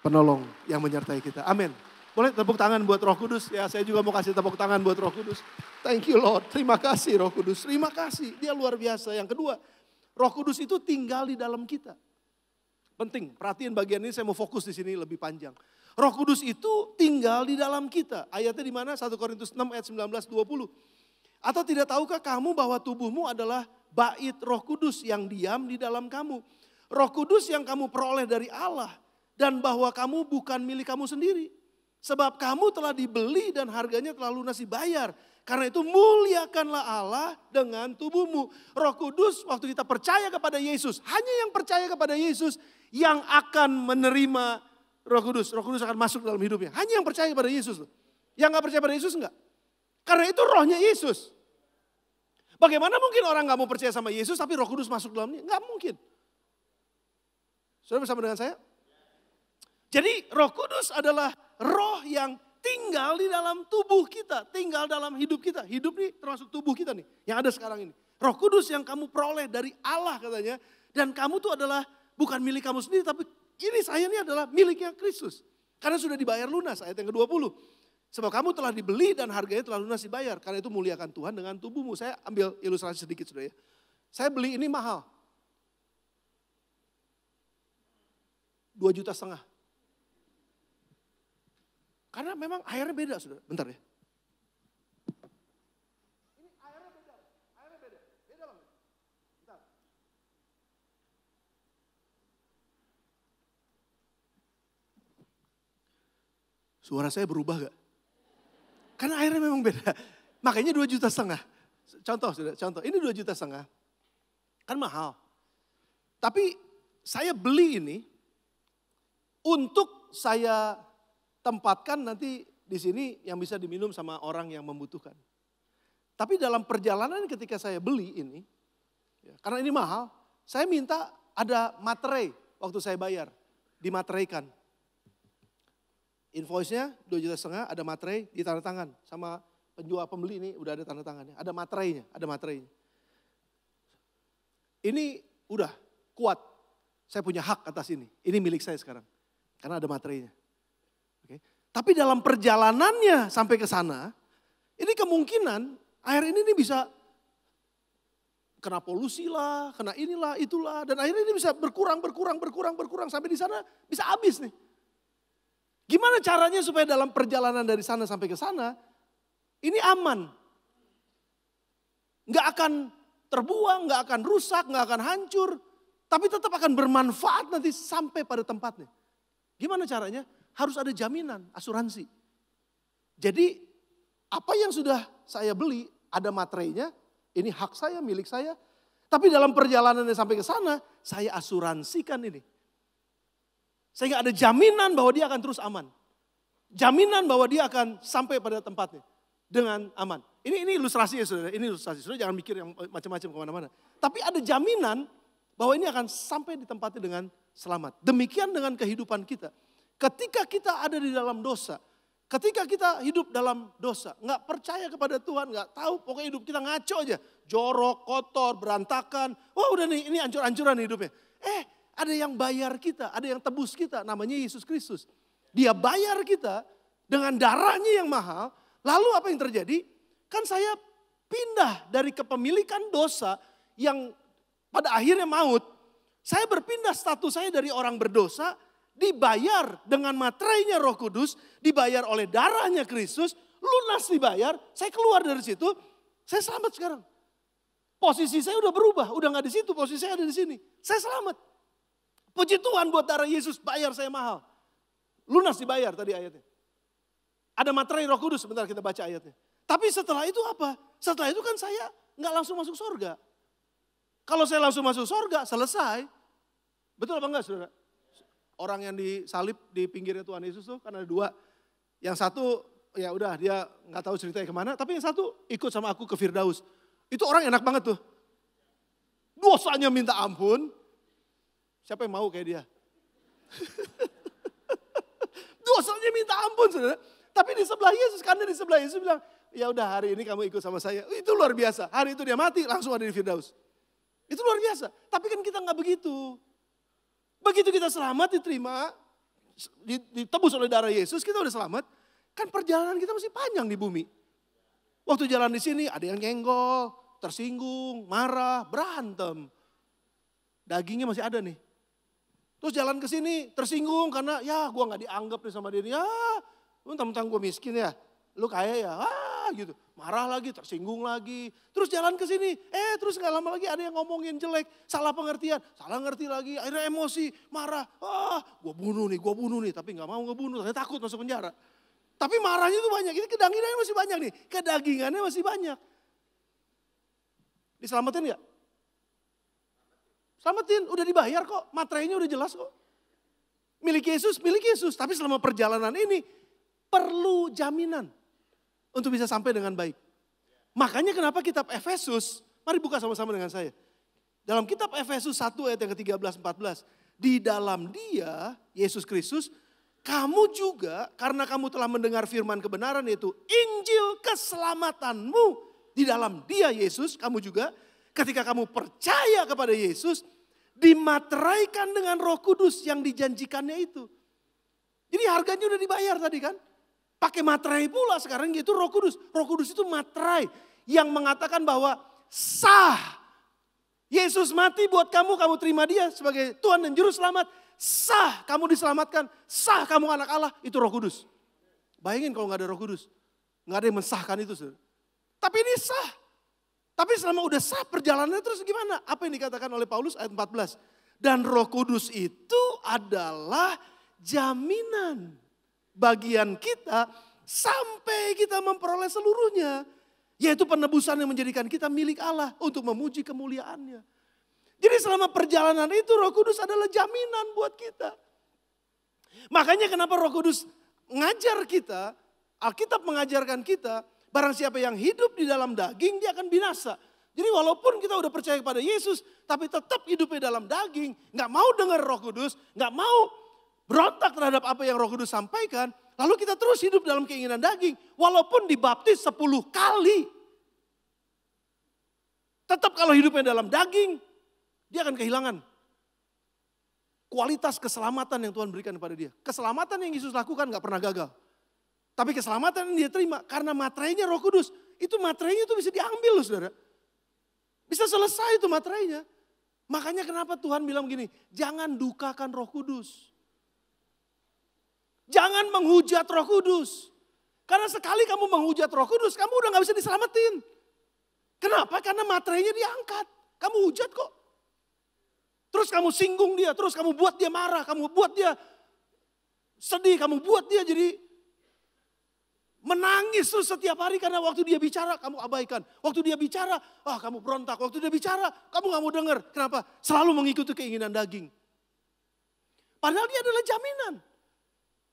penolong yang menyertai kita. Amin. Boleh tepuk tangan buat Roh Kudus? Ya, saya juga mau kasih tepuk tangan buat Roh Kudus. Thank you Lord. Terima kasih Roh Kudus. Terima kasih. Dia luar biasa. Yang kedua, Roh Kudus itu tinggal di dalam kita. Penting, perhatiin bagian ini saya mau fokus di sini lebih panjang. Roh Kudus itu tinggal di dalam kita. Ayatnya di mana? 1 Korintus 6 ayat 19-20. Atau tidak tahukah kamu bahwa tubuhmu adalah bait Roh Kudus yang diam di dalam kamu. Roh Kudus yang kamu peroleh dari Allah. Dan bahwa kamu bukan milik kamu sendiri. Sebab kamu telah dibeli dan harganya telah lunas dibayar. Karena itu muliakanlah Allah dengan tubuhmu. Roh Kudus waktu kita percaya kepada Yesus. Hanya yang percaya kepada Yesus yang akan menerima Roh Kudus. Roh Kudus akan masuk dalam hidupnya. Hanya yang percaya kepada Yesus. Yang gak percaya pada Yesus enggak. Karena itu rohnya Yesus. Bagaimana mungkin orang gak mau percaya sama Yesus tapi Roh Kudus masuk dalamnya? Enggak mungkin. Saudara bersama dengan saya? Jadi Roh Kudus adalah roh yang tinggal di dalam tubuh kita, tinggal dalam hidup kita. Hidup ini termasuk tubuh kita nih, yang ada sekarang ini. Roh Kudus yang kamu peroleh dari Allah katanya, dan kamu tuh adalah bukan milik kamu sendiri, tapi ini saya ini adalah miliknya Kristus. Karena sudah dibayar lunas, ayat yang ke-20. Sebab kamu telah dibeli dan harganya telah lunas dibayar, karena itu muliakan Tuhan dengan tubuhmu. Saya ambil ilustrasi sedikit sudah ya. Saya beli ini mahal. 2,5 juta. Karena memang airnya beda, saudara. Bentar ya. Ini airnya beda. Beda banget. Bentar. Suara saya berubah gak? Karena airnya memang beda. Makanya 2,5 juta. Contoh, saudara, contoh. Ini 2,5 juta. Kan mahal. Tapi saya beli ini untuk saya tempatkan nanti di sini yang bisa diminum sama orang yang membutuhkan. Tapi dalam perjalanan ketika saya beli ini, ya, karena ini mahal, saya minta ada materai waktu saya bayar, dimateraikan. Invoice-nya 2,5 juta, ada materai, ditanda tangan sama penjual pembeli ini udah ada tanda tangannya, ada materainya, Ini udah kuat, saya punya hak atas ini milik saya sekarang, karena ada materainya. Tapi dalam perjalanannya sampai ke sana, ini kemungkinan air ini bisa kena polusi lah, kena inilah, itulah. Dan akhirnya ini bisa berkurang sampai di sana bisa habis nih. Gimana caranya supaya dalam perjalanan dari sana sampai ke sana, ini aman. Nggak akan terbuang, nggak akan rusak, nggak akan hancur. Tapi tetap akan bermanfaat nanti sampai pada tempatnya. Gimana caranya? Harus ada jaminan, asuransi. Jadi apa yang sudah saya beli, ada materainya, ini hak saya, milik saya. Tapi dalam perjalanannya sampai ke sana, saya asuransikan ini. Sehingga ada jaminan bahwa dia akan terus aman. Jaminan bahwa dia akan sampai pada tempatnya dengan aman. Ini ilustrasi ya saudara, ini ilustrasi. Saudara jangan mikir yang macam-macam kemana-mana. Tapi ada jaminan bahwa ini akan sampai di tempatnya dengan selamat. Demikian dengan kehidupan kita. Ketika kita ada di dalam dosa, ketika kita hidup dalam dosa, nggak percaya kepada Tuhan, nggak tahu, pokoknya hidup kita ngaco aja. Jorok, kotor, berantakan. Wah udah nih, ini ancur-ancuran hidupnya. Ada yang bayar kita, ada yang tebus kita, namanya Yesus Kristus. Dia bayar kita dengan darahnya yang mahal. Lalu apa yang terjadi? Kan saya pindah dari kepemilikan dosa yang pada akhirnya maut. Saya berpindah status saya dari orang berdosa, dibayar dengan materainya Roh Kudus, dibayar oleh darahnya Kristus, lunas dibayar, saya keluar dari situ, saya selamat sekarang. Posisi saya udah berubah, udah gak di situ, posisi saya ada di sini. Saya selamat. Puji Tuhan buat darah Yesus, bayar saya mahal. Lunas dibayar tadi ayatnya. Ada materai Roh Kudus, sebentar kita baca ayatnya. Tapi setelah itu apa? Setelah itu kan saya gak langsung masuk surga. Kalau saya langsung masuk surga, selesai. Betul apa enggak saudara? Orang yang disalib di pinggirnya Tuhan Yesus tuh kan ada dua. Yang satu ya udah dia gak tahu ceritanya kemana. Tapi yang satu ikut sama aku ke Firdaus. Itu orang enak banget tuh. Dosanya minta ampun. Siapa yang mau kayak dia? Dosanya minta ampun saudara. Tapi di sebelah Yesus, karena di sebelah Yesus bilang, ya udah hari ini kamu ikut sama saya. Itu luar biasa. Hari itu dia mati langsung ada di Firdaus. Itu luar biasa. Tapi kan kita gak begitu. Begitu kita selamat diterima, ditebus oleh darah Yesus, kita udah selamat. Kan perjalanan kita masih panjang di bumi. Waktu jalan di sini ada yang nyenggol, tersinggung, marah, berantem. Dagingnya masih ada nih. Terus jalan ke sini tersinggung karena ya gue gak dianggap nih sama dia. Ya mentang-mentang gue miskin ya, lu kaya ya, gitu. Marah lagi, tersinggung lagi. Terus jalan ke sini, terus gak lama lagi ada yang ngomongin jelek, salah pengertian, salah ngerti lagi, akhirnya emosi, marah. Gue bunuh nih, tapi gak mau ngebunuh, saya takut masuk penjara. Tapi marahnya itu banyak, ini kedagingannya masih banyak nih, kedagingannya masih banyak. Diselamatin gak? Selamatin, udah dibayar kok, materainya udah jelas kok. Milik Yesus, tapi selama perjalanan ini perlu jaminan untuk bisa sampai dengan baik. Makanya kenapa kitab Efesus, mari buka sama-sama dengan saya. Dalam kitab Efesus 1 ayat yang ke-13-14. Di dalam dia, Yesus Kristus, kamu juga karena kamu telah mendengar firman kebenaran yaitu Injil keselamatanmu. Di dalam dia Yesus, kamu juga ketika kamu percaya kepada Yesus, dimateraikan dengan Roh Kudus yang dijanjikannya itu. Jadi harganya udah dibayar tadi kan. Pakai materai pula sekarang gitu Roh Kudus. Roh Kudus itu materai yang mengatakan bahwa sah. Yesus mati buat kamu, kamu terima dia sebagai Tuhan dan Juru Selamat. Sah kamu diselamatkan, sah kamu anak Allah, itu Roh Kudus. Bayangin kalau gak ada Roh Kudus. Gak ada yang mensahkan itu. Saudara. Tapi ini sah. Tapi selama udah sah perjalanannya terus gimana? Apa yang dikatakan oleh Paulus ayat 14. Dan Roh Kudus itu adalah jaminan bagian kita sampai kita memperoleh seluruhnya. Yaitu penebusan yang menjadikan kita milik Allah untuk memuji kemuliaannya. Jadi selama perjalanan itu Roh Kudus adalah jaminan buat kita. Makanya kenapa Roh Kudus ngajar kita, Alkitab mengajarkan kita, barang siapa yang hidup di dalam daging dia akan binasa. Jadi walaupun kita udah percaya kepada Yesus, tapi tetap hidupnya dalam daging, gak mau dengar Roh Kudus, gak mau berontak terhadap apa yang Roh Kudus sampaikan, lalu kita terus hidup dalam keinginan daging. Walaupun dibaptis 10 kali. Tetap kalau hidupnya dalam daging, dia akan kehilangan kualitas keselamatan yang Tuhan berikan kepada dia. Keselamatan yang Yesus lakukan gak pernah gagal. Tapi keselamatan yang dia terima karena materainya Roh Kudus. Itu materainya itu bisa diambil loh saudara. Bisa selesai itu materainya. Makanya kenapa Tuhan bilang begini, jangan dukakan Roh Kudus. Jangan menghujat Roh Kudus. Karena sekali kamu menghujat Roh Kudus, kamu udah gak bisa diselamatin. Kenapa? Karena materainya diangkat. Kamu hujat kok. Terus kamu singgung dia, terus kamu buat dia marah, kamu buat dia sedih, kamu buat dia jadi menangis terus setiap hari karena waktu dia bicara kamu abaikan. Waktu dia bicara, kamu berontak. Waktu dia bicara, kamu gak mau dengar. Kenapa? Selalu mengikuti keinginan daging. Padahal dia adalah jaminan.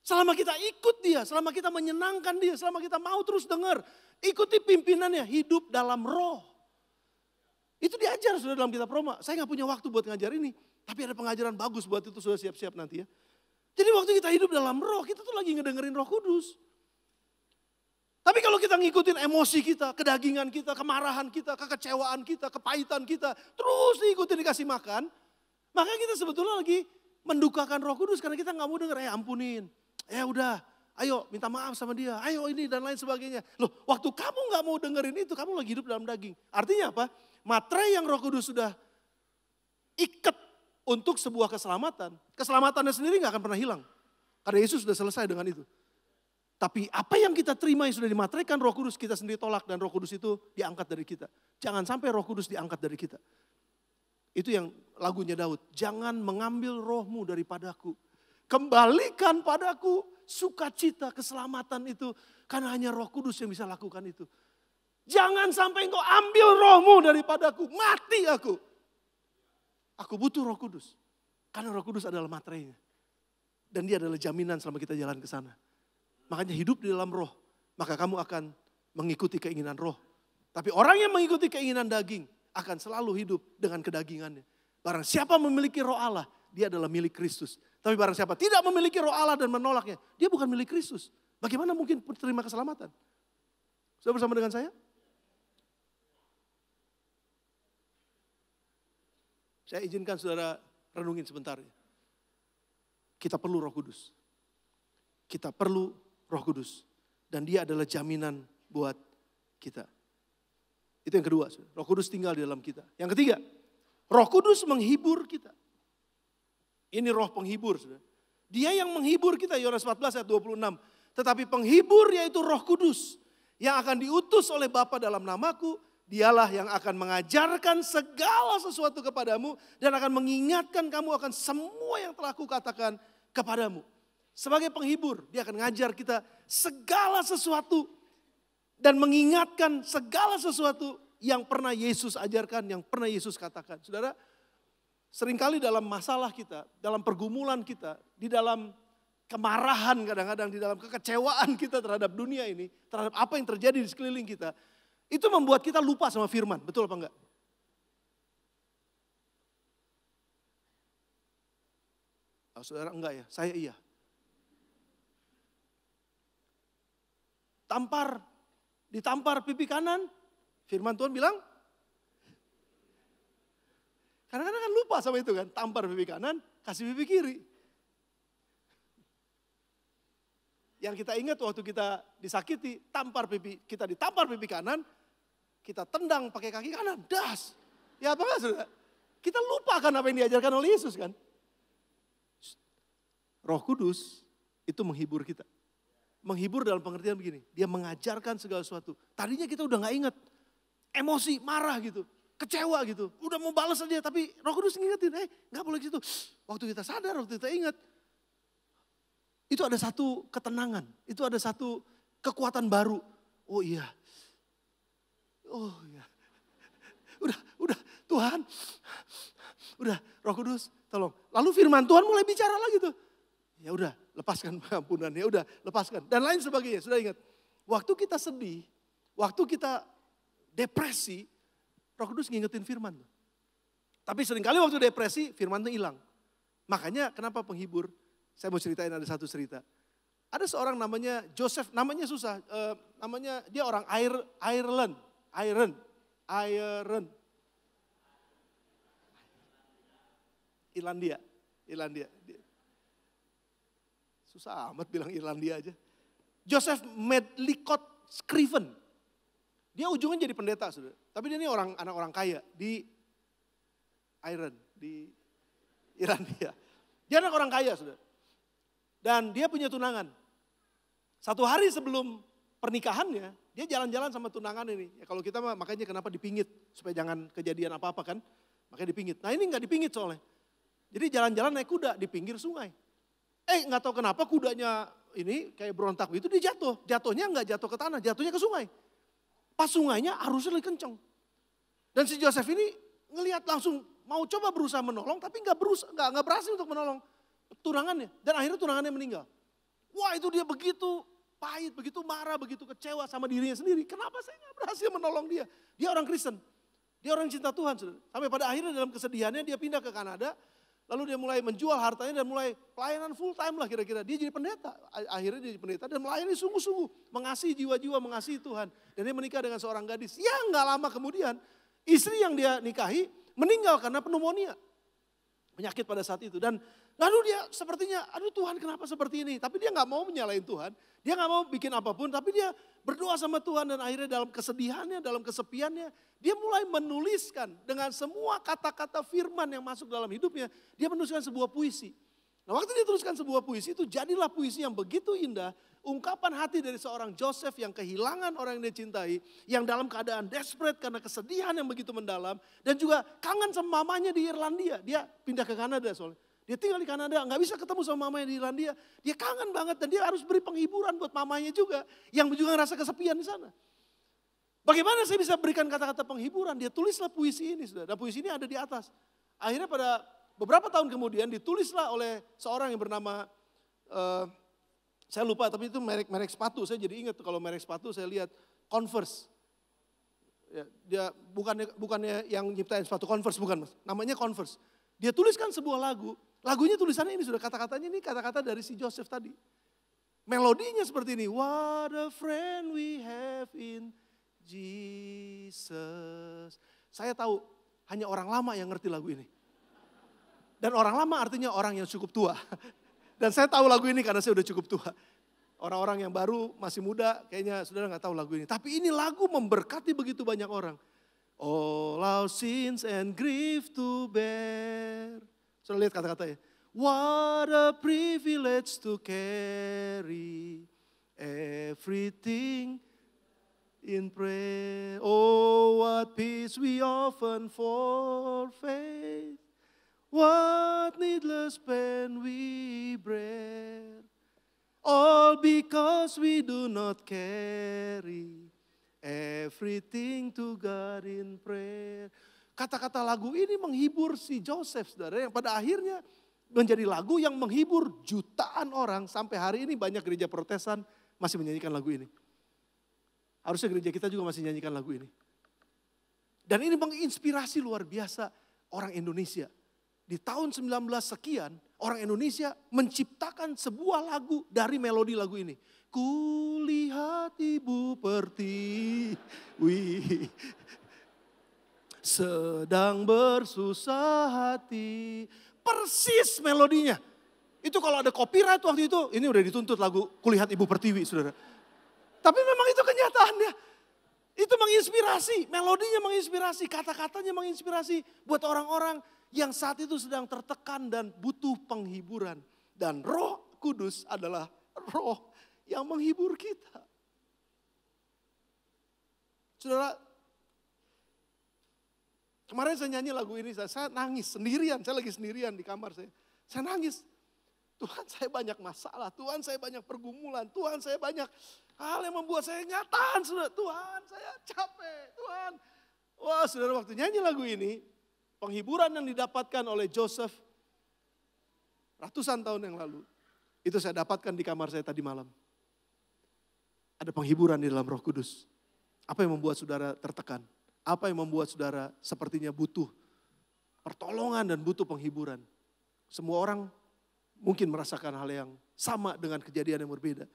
Selama kita ikut dia, selama kita menyenangkan dia, selama kita mau terus dengar. Ikuti pimpinannya, hidup dalam roh. Itu diajar sudah dalam kitab Roma. Saya gak punya waktu buat ngajar ini. Tapi ada pengajaran bagus buat itu, sudah siap-siap nanti ya. Jadi waktu kita hidup dalam roh, kita tuh lagi ngedengerin Roh Kudus. Tapi kalau kita ngikutin emosi kita, kedagingan kita, kemarahan kita, kekecewaan kita, kepahitan kita, terus diikutin dikasih makan, maka kita sebetulnya lagi mendukakan Roh Kudus karena kita nggak mau denger, ampunin, udah, ayo minta maaf sama dia, ayo ini dan lain sebagainya. Loh, waktu kamu nggak mau dengerin itu, kamu lagi hidup dalam daging. Artinya apa? Materai yang Roh Kudus sudah ikat untuk sebuah keselamatan, keselamatannya sendiri nggak akan pernah hilang, karena Yesus sudah selesai dengan itu. Tapi apa yang kita terima yang sudah dimateraikan Roh Kudus kita sendiri tolak dan Roh Kudus itu diangkat dari kita. Jangan sampai Roh Kudus diangkat dari kita. Itu yang lagunya Daud. Jangan mengambil rohmu daripadaku. Kembalikan padaku sukacita keselamatan itu. Karena hanya Roh Kudus yang bisa lakukan itu. Jangan sampai engkau ambil rohmu daripadaku. Mati aku. Aku butuh Roh Kudus. Karena Roh Kudus adalah materainya. Dan dia adalah jaminan selama kita jalan ke sana. Makanya hidup di dalam roh, maka kamu akan mengikuti keinginan roh. Tapi orang yang mengikuti keinginan daging akan selalu hidup dengan kedagingannya. Barang siapa memiliki roh Allah, dia adalah milik Kristus. Tapi barang siapa tidak memiliki roh Allah dan menolaknya, dia bukan milik Kristus. Bagaimana mungkin terima keselamatan? Sudah bersama dengan saya? Saya izinkan saudara renungin sebentar. Kita perlu Roh Kudus. Kita perlu Roh Kudus. Dan dia adalah jaminan buat kita. Itu yang kedua. Roh Kudus tinggal di dalam kita. Yang ketiga, Roh Kudus menghibur kita. Ini roh penghibur. Dia yang menghibur kita, Yohanes 14 ayat 26. Tetapi penghibur yaitu Roh Kudus. Yang akan diutus oleh Bapa dalam namaku. Dialah yang akan mengajarkan segala sesuatu kepadamu. Dan akan mengingatkan kamu akan semua yang telah kukatakan kepadamu. Sebagai penghibur, dia akan ngajar kita segala sesuatu dan mengingatkan segala sesuatu yang pernah Yesus ajarkan, yang pernah Yesus katakan. Saudara, seringkali dalam masalah kita, dalam pergumulan kita, di dalam kemarahan kadang-kadang, di dalam kekecewaan kita terhadap dunia ini, terhadap apa yang terjadi di sekeliling kita, itu membuat kita lupa sama firman, betul apa enggak? Saudara enggak ya, saya iya. Ditampar pipi kanan, firman Tuhan bilang, kadang-kadang kan lupa sama itu kan, tampar pipi kanan, kasih pipi kiri. Yang kita ingat waktu kita disakiti, kita ditampar pipi kanan, kita tendang pakai kaki kanan, das. Ya apa enggak saudara? Kita lupakan apa yang diajarkan oleh Yesus kan. Roh Kudus itu menghibur kita. Menghibur dalam pengertian begini, dia mengajarkan segala sesuatu. Tadinya kita udah gak ingat, emosi, marah gitu, kecewa gitu. Udah mau balas aja tapi Roh Kudus ngingetin, gak boleh gitu. Waktu kita sadar, waktu kita ingat, itu ada satu ketenangan, itu ada satu kekuatan baru. Oh iya, udah Tuhan, udah Roh Kudus tolong. Lalu firman Tuhan mulai bicara lagi tuh. Ya udah, lepaskan pengampunan, ya udah, lepaskan. Dan lain sebagainya, sudah ingat. Waktu kita sedih, waktu kita depresi, Roh Kudus ngingetin firman. Tapi seringkali waktu depresi, firman itu hilang. Makanya kenapa penghibur? Saya mau ceritain ada satu cerita. Ada seorang namanya Joseph, namanya susah. Namanya dia orang Ireland. Irlandia. Susah amat bilang Irlandia aja. Joseph Medlicott Scriven. Dia ujungnya jadi pendeta, saudara. Tapi dia ini anak orang kaya di Irlandia. Dia anak orang kaya, saudara. Dan dia punya tunangan. Satu hari sebelum pernikahannya, dia jalan-jalan sama tunangan ini. Ya, kalau kita makanya kenapa dipingit, supaya jangan kejadian apa-apa kan. Makanya dipingit. Nah ini nggak dipingit soalnya. Jadi jalan-jalan naik kuda di pinggir sungai. Nggak tahu kenapa kudanya ini kayak berontak begitu, dia jatuh. Jatuhnya nggak jatuh ke tanah, jatuhnya ke sungai. Pas sungainya arusnya lebih kenceng. Dan si Joseph ini ngelihat langsung mau coba berusaha menolong, tapi nggak berhasil untuk menolong tunangannya. Dan akhirnya tunangannya meninggal. Wah itu dia begitu pahit, begitu marah, begitu kecewa sama dirinya sendiri. Kenapa saya nggak berhasil menolong dia? Dia orang Kristen, dia orang cinta Tuhan. Sampai pada akhirnya dalam kesedihannya dia pindah ke Kanada. Lalu dia mulai menjual hartanya dan mulai pelayanan full time lah kira-kira. Dia jadi pendeta, akhirnya dia jadi pendeta dan melayani sungguh-sungguh. Mengasihi jiwa-jiwa, mengasihi Tuhan. Dan dia menikah dengan seorang gadis. Yang gak lama kemudian istri yang dia nikahi meninggal karena pneumonia. Penyakit pada saat itu. Dan lalu dia sepertinya, aduh Tuhan kenapa seperti ini. Tapi dia gak mau menyalahin Tuhan. Dia gak mau bikin apapun, tapi dia berdoa sama Tuhan. Dan akhirnya dalam kesedihannya, dalam kesepiannya, dia mulai menuliskan dengan semua kata-kata firman yang masuk dalam hidupnya. Dia menuliskan sebuah puisi. Nah waktu dia tuliskan sebuah puisi itu jadilah puisi yang begitu indah. Ungkapan hati dari seorang Joseph yang kehilangan orang yang dia cintai. Yang dalam keadaan desperate karena kesedihan yang begitu mendalam. Dan juga kangen sama mamanya di Irlandia. Dia pindah ke Kanada soalnya. Dia tinggal di Kanada, nggak bisa ketemu sama mamanya di Irlandia. Dia kangen banget dan dia harus beri penghiburan buat mamanya juga. Yang juga ngerasa kesepian di sana. Bagaimana saya bisa berikan kata-kata penghiburan? Dia tulislah puisi ini, saudara. Dan puisi ini ada di atas. Akhirnya pada beberapa tahun kemudian ditulislah oleh seorang yang bernama, saya lupa tapi itu merek sepatu. Saya jadi ingat kalau merek sepatu saya lihat Converse. Ya, dia bukannya yang nyiptain sepatu Converse, bukan mas. Namanya Converse. Dia tuliskan sebuah lagu. Lagunya tulisannya ini sudah kata-katanya ini kata-kata dari si Joseph tadi. Melodinya seperti ini. What a friend we have in Jesus. Saya tahu hanya orang lama yang ngerti lagu ini. Dan orang lama artinya orang yang cukup tua. Dan saya tahu lagu ini karena saya udah cukup tua. Orang-orang yang baru masih muda kayaknya saudara nggak tahu lagu ini. Tapi ini lagu memberkati begitu banyak orang. All our sins and grief to bear. Saudara lihat kata-katanya. What a privilege to carry everything in prayer. Oh, what peace we often forfeit. What needless pain we bear. All because we do not carry everything to God in prayer. Kata-kata lagu ini menghibur si Joseph, saudara, yang pada akhirnya menjadi lagu yang menghibur jutaan orang. Sampai hari ini banyak gereja Protestan masih menyanyikan lagu ini. Harusnya gereja kita juga masih menyanyikan lagu ini. Dan ini menginspirasi luar biasa orang Indonesia. Di tahun 19 sekian, orang Indonesia menciptakan sebuah lagu dari melodi lagu ini. Kulihat ibu pertiwi, sedang bersusah hati. Persis melodinya. Itu kalau ada copyright waktu itu, ini udah dituntut lagu Kulihat Ibu Pertiwi, saudara. Tapi memang itu kenyataannya. Itu menginspirasi, melodinya menginspirasi, kata-katanya menginspirasi buat orang-orang yang saat itu sedang tertekan dan butuh penghiburan. Dan Roh Kudus adalah roh yang menghibur kita. Saudara, kemarin saya nyanyi lagu ini, saya nangis sendirian, saya lagi sendirian di kamar saya. Saya nangis. Tuhan saya banyak masalah, Tuhan saya banyak pergumulan, Tuhan saya banyak hal yang membuat saya nyataan. Saudara, Tuhan saya capek, Tuhan. Wah saudara, waktu nyanyi lagu ini, penghiburan yang didapatkan oleh Joseph ratusan tahun yang lalu, itu saya dapatkan di kamar saya tadi malam. Ada penghiburan di dalam Roh Kudus. Apa yang membuat saudara tertekan? Apa yang membuat saudara sepertinya butuh pertolongan dan butuh penghiburan? Semua orang mungkin merasakan hal yang sama dengan kejadian yang berbeda.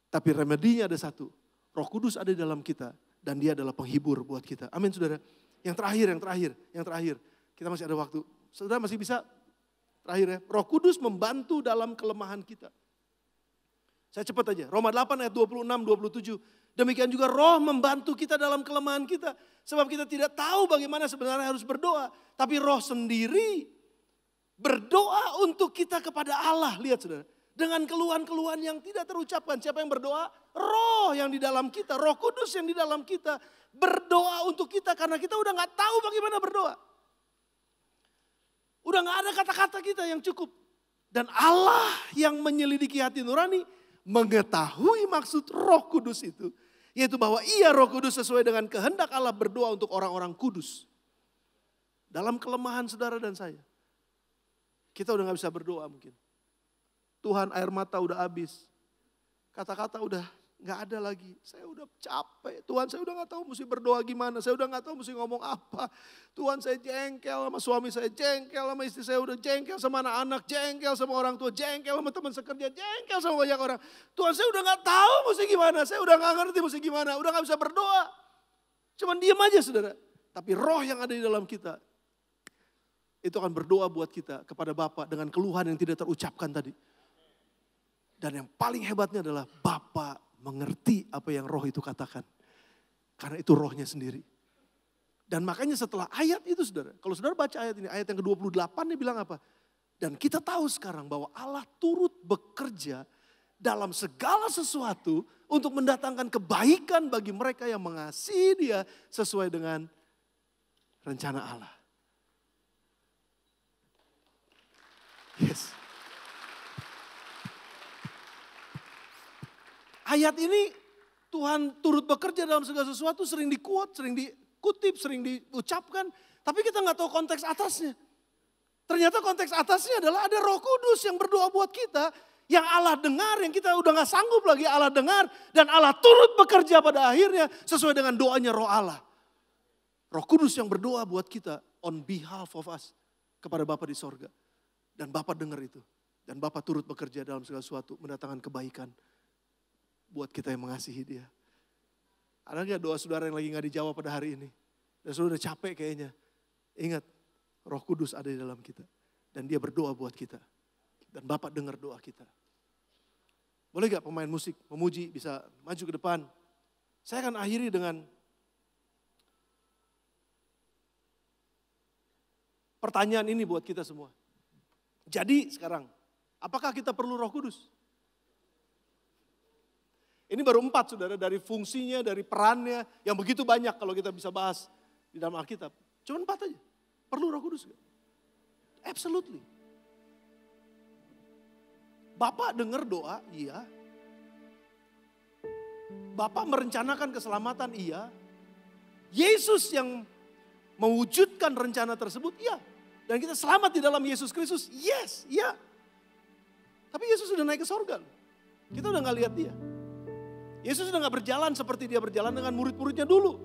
Tapi remedinya ada satu. Roh Kudus ada di dalam kita dan dia adalah penghibur buat kita. Amin saudara. Yang terakhir. Kita masih ada waktu. Saudara masih bisa? Terakhir ya. Roh Kudus membantu dalam kelemahan kita. Saya cepat aja, Roma 8 ayat 26-27. Demikian juga roh membantu kita dalam kelemahan kita. Sebab kita tidak tahu bagaimana sebenarnya harus berdoa. Tapi roh sendiri berdoa untuk kita kepada Allah. Lihat saudara, dengan keluhan-keluhan yang tidak terucapkan. Siapa yang berdoa? Roh yang di dalam kita, Roh Kudus yang di dalam kita. Berdoa untuk kita karena kita udah gak tahu bagaimana berdoa. Udah gak ada kata-kata kita yang cukup. Dan Allah yang menyelidiki hati nurani mengetahui maksud Roh Kudus itu. Yaitu bahwa Roh Kudus sesuai dengan kehendak Allah berdoa untuk orang-orang kudus. Dalam kelemahan saudara dan saya. Kita udah gak bisa berdoa mungkin. Tuhan, air mata udah habis. Kata-kata udah gak ada lagi. Saya udah capek. Tuhan, saya udah gak tahu mesti berdoa gimana. Saya udah gak tahu mesti ngomong apa. Tuhan, saya jengkel sama suami saya, jengkel sama istri saya, udah jengkel sama anak-anak, jengkel sama orang tua, jengkel sama teman sekerja, jengkel sama banyak orang. Tuhan, saya udah gak tahu mesti gimana. Saya udah gak ngerti mesti gimana. Udah gak bisa berdoa. Cuman diam aja saudara. Tapi roh yang ada di dalam kita, itu akan berdoa buat kita kepada Bapa dengan keluhan yang tidak terucapkan tadi. Dan yang paling hebatnya adalah Bapa mengerti apa yang roh itu katakan. Karena itu rohnya sendiri. Dan makanya setelah ayat itu saudara, kalau saudara baca ayat ini, ayat yang ke-28 dia bilang apa? Dan kita tahu sekarang bahwa Allah turut bekerja dalam segala sesuatu untuk mendatangkan kebaikan bagi mereka yang mengasihi Dia sesuai dengan rencana Allah. Yes. Ayat ini Tuhan turut bekerja dalam segala sesuatu sering di-quote, sering dikutip, sering diucapkan. Tapi kita gak tahu konteks atasnya. Ternyata konteks atasnya adalah ada Roh Kudus yang berdoa buat kita. Yang Allah dengar, yang kita udah gak sanggup lagi Allah dengar. Dan Allah turut bekerja pada akhirnya sesuai dengan doanya Roh Allah. Roh Kudus yang berdoa buat kita on behalf of us kepada Bapa di sorga. Dan Bapa dengar itu. Dan Bapa turut bekerja dalam segala sesuatu mendatangkan kebaikan buat kita yang mengasihi Dia. Ada gak doa saudara yang lagi gak dijawab pada hari ini? Dan saudara udah capek kayaknya. Ingat, Roh Kudus ada di dalam kita. Dan Dia berdoa buat kita. Dan Bapa dengar doa kita. Boleh gak pemain musik memuji bisa maju ke depan? Saya akan akhiri dengan pertanyaan ini buat kita semua. Jadi sekarang, apakah kita perlu Roh Kudus? Ini baru 4 saudara, dari fungsinya, dari perannya, yang begitu banyak kalau kita bisa bahas di dalam Alkitab. Cuma 4 aja, perlu Roh Kudus gak? Absolutely. Bapak dengar doa, iya. Bapak merencanakan keselamatan, iya. Yesus yang mewujudkan rencana tersebut, iya. Dan kita selamat di dalam Yesus Kristus, yes, iya. Tapi Yesus sudah naik ke sorga. Kita udah gak lihat Dia. Yesus sudah gak berjalan seperti Dia berjalan dengan murid-muridnya dulu.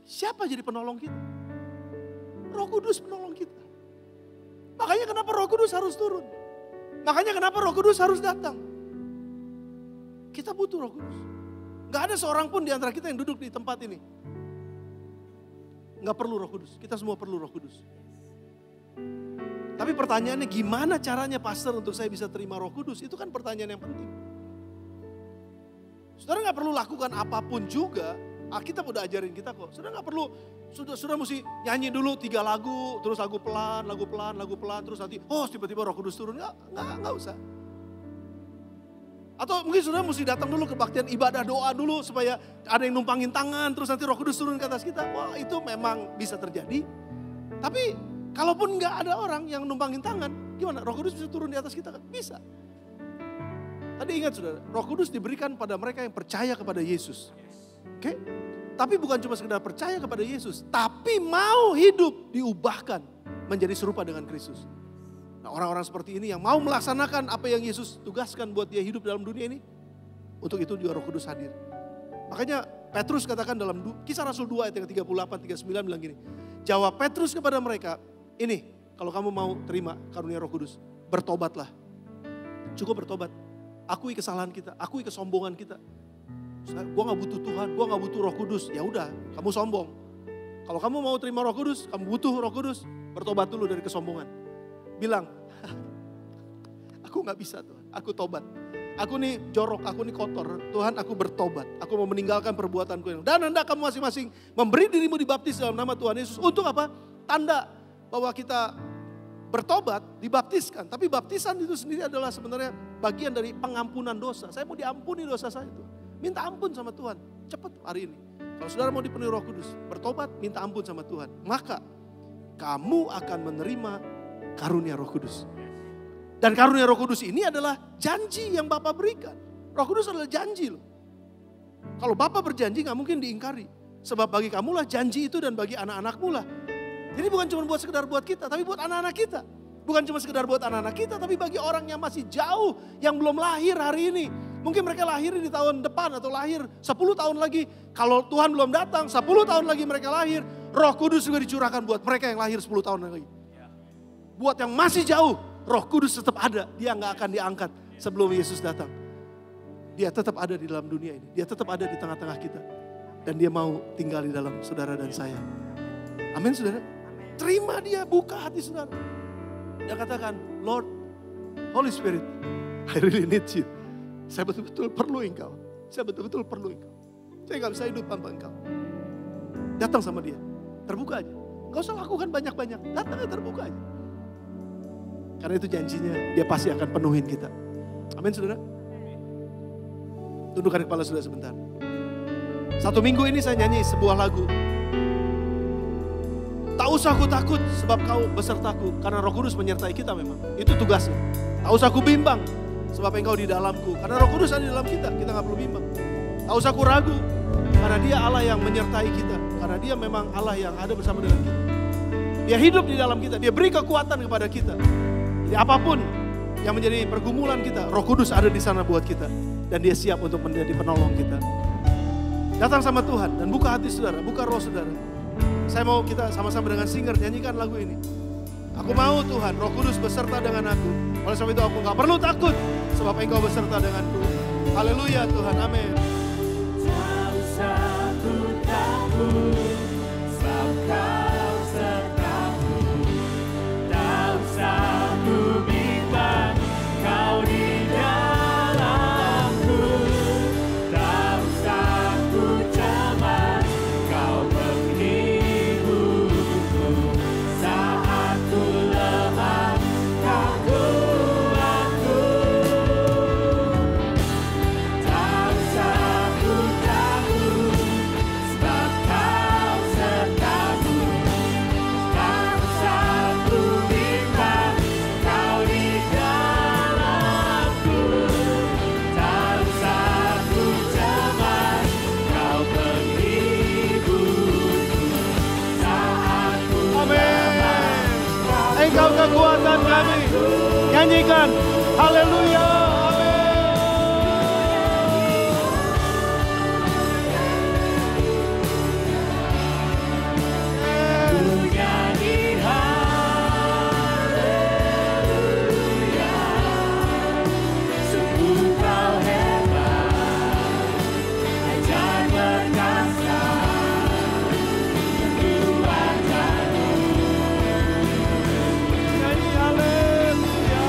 Siapa jadi penolong kita? Roh Kudus penolong kita. Makanya kenapa Roh Kudus harus turun? Makanya kenapa Roh Kudus harus datang? Kita butuh Roh Kudus. Gak ada seorang pun di antara kita yang duduk di tempat ini gak perlu Roh Kudus. Kita semua perlu Roh Kudus. Tapi pertanyaannya gimana caranya pastor untuk saya bisa terima Roh Kudus? Itu kan pertanyaan yang penting. Saudara gak perlu lakukan apapun juga. Alkitab udah ajarin kita kok. Saudara gak perlu, saudara mesti nyanyi dulu 3 lagu, terus lagu pelan, terus nanti tiba-tiba Roh Kudus turun. Gak usah. Atau mungkin saudara mesti datang dulu ke kebaktian ibadah doa dulu supaya ada yang numpangin tangan, terus nanti Roh Kudus turun ke atas kita. Wah itu memang bisa terjadi. Tapi kalaupun gak ada orang yang numpangin tangan, gimana? Roh Kudus bisa turun di atas kita kan? Bisa. Tadi ingat saudara, Roh Kudus diberikan pada mereka yang percaya kepada Yesus. Oke? Tapi bukan cuma sekedar percaya kepada Yesus, tapi mau hidup diubahkan menjadi serupa dengan Kristus. Nah, orang-orang seperti ini yang mau melaksanakan apa yang Yesus tugaskan buat dia hidup dalam dunia ini, untuk itu juga Roh Kudus hadir. Makanya Petrus katakan dalam Kisah Rasul 2 ayat yang 38-39 bilang gini, jawab Petrus kepada mereka, ini kalau kamu mau terima karunia Roh Kudus, bertobatlah. Cukup bertobat. Akui kesalahan kita, akui kesombongan kita. Gua gak butuh Tuhan, gua gak butuh Roh Kudus. Ya udah, kamu sombong. Kalau kamu mau terima Roh Kudus, kamu butuh Roh Kudus, bertobat dulu dari kesombongan. Bilang, aku gak bisa Tuhan, aku tobat. aku nih jorok, aku nih kotor. Tuhan, aku bertobat. Aku mau meninggalkan perbuatanku yang. Dan hendak kamu masing-masing memberi dirimu dibaptis dalam nama Tuhan Yesus. Untuk apa? Tanda bahwa kita bertobat, dibaptiskan. Tapi baptisan itu sendiri adalah sebenarnya bagian dari pengampunan dosa. Saya mau diampuni dosa saya itu. Minta ampun sama Tuhan. Cepat hari ini. Kalau saudara mau dipenuhi Roh Kudus, bertobat, minta ampun sama Tuhan. Maka kamu akan menerima karunia Roh Kudus. Dan karunia Roh Kudus ini adalah janji yang Bapa berikan. Roh Kudus adalah janji loh. Kalau Bapa berjanji gak mungkin diingkari. Sebab bagi kamulah janji itu dan bagi anak-anakmu lah. Jadi bukan cuma buat sekedar buat kita, tapi buat anak-anak kita. Bukan cuma sekedar buat anak-anak kita, tapi bagi orang yang masih jauh, yang belum lahir hari ini. Mungkin mereka lahir di tahun depan atau lahir 10 tahun lagi. Kalau Tuhan belum datang, 10 tahun lagi mereka lahir. Roh Kudus juga dicurahkan buat mereka yang lahir 10 tahun lagi. Buat yang masih jauh, Roh Kudus tetap ada. Dia gak akan diangkat sebelum Yesus datang. Dia tetap ada di dalam dunia ini. Dia tetap ada di tengah-tengah kita. Dan dia mau tinggal di dalam saudara dan saya. Amin saudara. Terima dia, buka hati saudara. Dia katakan, Lord, Holy Spirit, I really need you. Saya betul-betul perlu engkau. Saya betul-betul perlu engkau. Saya gak bisa hidup tanpa engkau. Datang sama dia. Terbuka aja. Gak usah lakukan banyak-banyak. Datang aja, terbuka aja. Karena itu janjinya, dia pasti akan penuhin kita. Amin saudara. Tundukkan kepala saudara sebentar. 1 minggu ini saya nyanyi sebuah lagu. Tak usah aku takut sebab kau besertaku. Karena Roh Kudus menyertai kita memang. Itu tugasnya. Tak usah aku bimbang sebab engkau di dalamku. Karena Roh Kudus ada di dalam kita gak perlu bimbang. Tak usah aku ragu. Karena dia Allah yang menyertai kita. Karena dia memang Allah yang ada bersama dengan kita. Dia hidup di dalam kita. Dia beri kekuatan kepada kita. Jadi apapun yang menjadi pergumulan kita, Roh Kudus ada di sana buat kita. Dan dia siap untuk menjadi penolong kita. Datang sama Tuhan dan buka hati saudara, buka roh saudara. Saya mau kita sama-sama dengan singer nyanyikan lagu ini. Aku mau Tuhan, Roh Kudus beserta dengan aku. Oleh sebab itu aku gak perlu takut, sebab engkau beserta denganku. Haleluya Tuhan, amin. Tak usah aku takut, sebab kau sertaku. Tak usah aku bimbang, kau di dalamku. Tak usah aku cemas, kau penghiburku. Saat ku lemah, kau kuatku. Tak usah aku takut, sebab kau sertaku. Tak usah aku bimbang, kau di dalamku. Tak usah aku cemas, kau penghiburku. Saat ku Amin. Engkau kekuatan kami. Nyanyikan. Haleluya. nyanyi haleluya. Sungguh kau hebat, ajar perkasa, kekuatanmu. Nyanyi haleluya.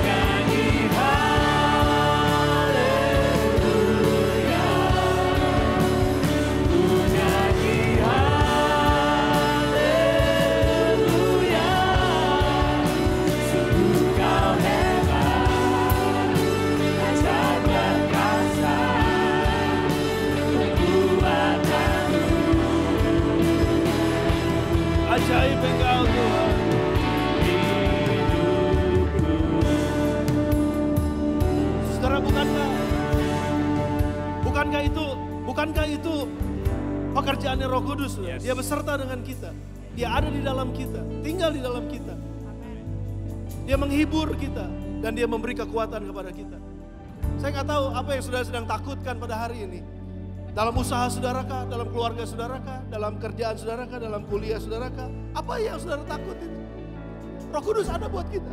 Nyanyi haleluya. Nyanyi haleluya. Sungguh kau hebat, ajar perkasa, kekuatanmu. Ajaib engkau Tuhan. Saudara, bukankah itu pekerjaannya Roh Kudus? Dia beserta dengan kita. Dia ada di dalam kita, tinggal di dalam kita. Dia menghibur kita dan dia memberi kekuatan kepada kita. Saya nggak tahu apa yang saudara sedang takutkan pada hari ini. Dalam usaha saudarakah, dalam keluarga saudarakah, dalam kerjaan saudarakah, dalam kuliah saudarakah. Apa yang saudara takut itu? Roh Kudus ada buat kita.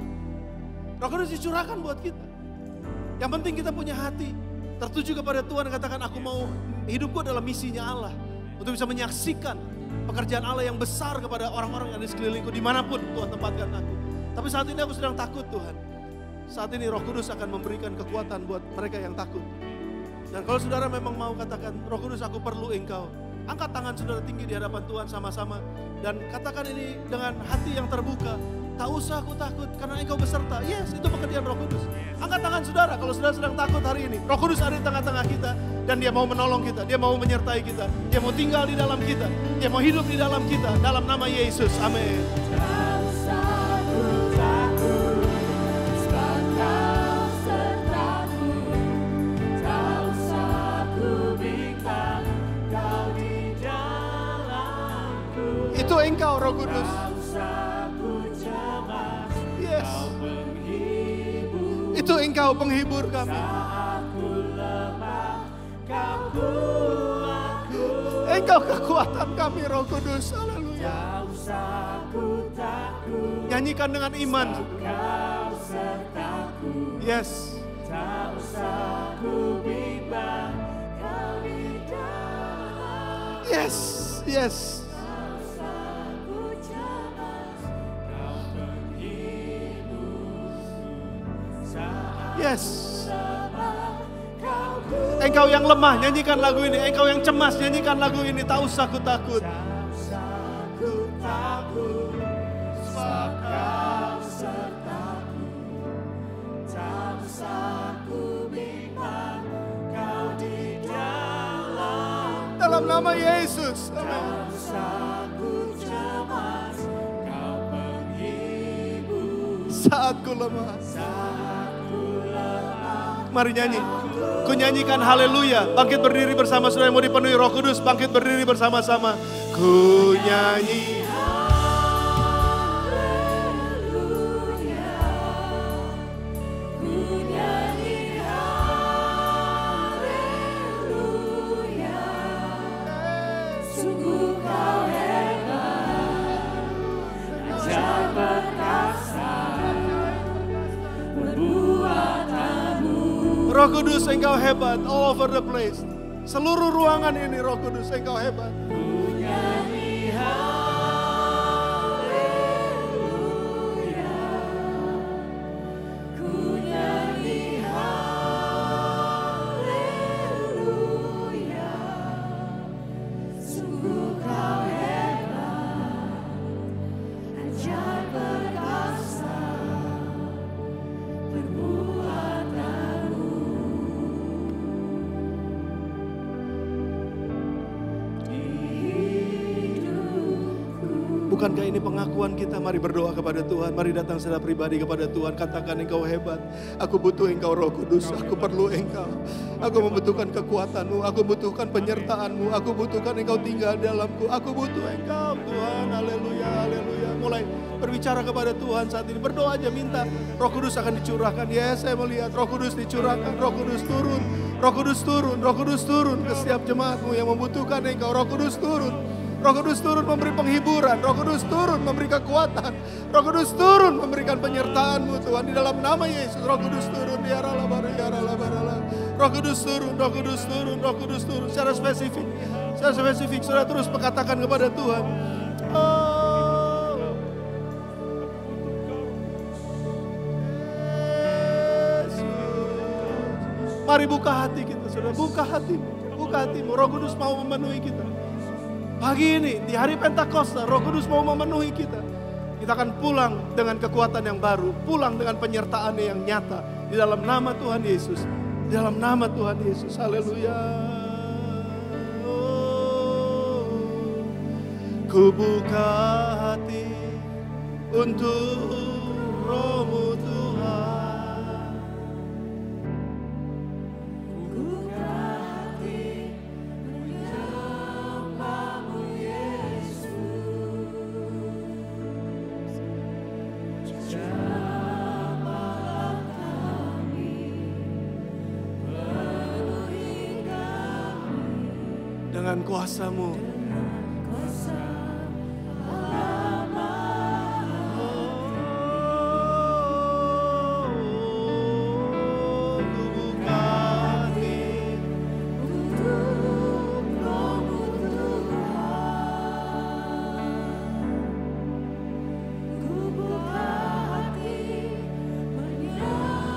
Roh Kudus dicurahkan buat kita. Yang penting kita punya hati tertuju kepada Tuhan dan katakan, aku mau hidupku dalam misinya Allah. Untuk bisa menyaksikan pekerjaan Allah yang besar kepada orang-orang yang di sekelilingku dimanapun Tuhan tempatkan aku. Tapi saat ini aku sedang takut Tuhan. saat ini Roh Kudus akan memberikan kekuatan buat mereka yang takut. Dan kalau saudara memang mau katakan, Roh Kudus aku perlu Engkau, angkat tangan saudara tinggi di hadapan Tuhan sama-sama. Dan katakan ini dengan hati yang terbuka. Tak usah aku takut karena Engkau beserta. Yes, itu pekerjaan Roh Kudus. Angkat tangan saudara kalau saudara sedang takut hari ini. Roh Kudus ada di tengah-tengah kita. Dan Dia mau menolong kita, Dia mau menyertai kita. Dia mau tinggal di dalam kita. Dia mau hidup di dalam kita. Dalam nama Yesus, amin. Tak usah ku takut, sebab Kau sertaku. Tak usah ku bimbang, Kau di dalamku. Itu Engkau Roh Kudus. Tak usah ku cemas, Yes. Kau penghibur. Itu Engkau penghibur kami. Saat ku lemah, Kau kuatku. Engkau kekuatan kami Roh Kudus. Haleluya. Tak usah ku takut, Nyanyikan dengan iman. Kau sertaku. Yes. Tak usah ku bimbang, Kau di dalam. Yes. Yes. Tak usah ku cemas, Kau penghiburku. Saat Yes. lemah, Kau kuatku. Engkau yang lemah, nyanyikan lagu ini. Engkau yang cemas, nyanyikan lagu ini. Tak usah ku takut. Tak usah ku takut, sebab Kau sertaku. Tak usah ku bimbang, Kau di dalam. Dalam nama Yesus. Amin. Tak usah ku cemas, Kau penghibur. Saat ku lemah. Saat ku lemah, Mari nyanyi. Ku nyanyikan haleluya. Bangkit berdiri bersama saudara yang mau dipenuhi Roh Kudus. Bangkit berdiri bersama-sama. Ku nyanyi. haleluya. Ku nyanyi haleluya. Sungguh Kau hebat, ajaib perkasa, perbuatanmu. Roh Kudus Engkau hebat. All over the place. Seluruh ruangan ini Roh Kudus Engkau hebat. Ku nyanyi haleluya. Ku nyanyi haleluya. Sungguh Kau hebat, ajaib perkasa, perbuatanmu. Bukankah ini pengakuan kita? Mari berdoa kepada Tuhan. Mari datang secara pribadi kepada Tuhan. Katakan Engkau hebat. Aku butuh Engkau Roh Kudus. Aku perlu Engkau. Aku membutuhkan kekuatan-Mu. Aku butuhkan penyertaan-Mu. Aku butuhkan Engkau tinggal dalamku. Aku butuh Engkau Tuhan. Haleluya, haleluya. Mulai berbicara kepada Tuhan saat ini. Berdoa aja, minta Roh Kudus akan dicurahkan. Ya, saya melihat Roh Kudus dicurahkan. Roh Kudus turun. Roh Kudus turun. Roh Kudus turun ke setiap jemaat-Mu yang membutuhkan Engkau. Roh Kudus turun. Roh Kudus turun memberi penghiburan. Roh Kudus turun memberi kekuatan. Roh Kudus turun memberikan penyertaan-Mu Tuhan. Di dalam nama Yesus Roh Kudus turun. Ya Allah, ya Allah, ya Allah. Roh Kudus turun, Roh Kudus turun, Roh Kudus turun. Secara spesifik, saudara terus berkatakan kepada Tuhan. Oh. Yesus. Mari buka hati kita, saudara. Buka hatimu, buka hatimu. Roh Kudus mau memenuhi kita. Pagi ini, di hari Pentakosta, Roh Kudus mau memenuhi kita. Kita akan pulang dengan kekuatan yang baru. Pulang dengan penyertaan yang nyata. Di dalam nama Tuhan Yesus. Di dalam nama Tuhan Yesus. Haleluya. Oh, ku buka hati untuk Roh-Mu Tuhan. Buka hati menyembah-Mu Yesus. Jamahlah kami, penuhi kami Dengan kuasa-Mu. kuasa Oh, ku buka hati. untuk Roh-Mu Tuhan. Ku buka hati menyembah-Mu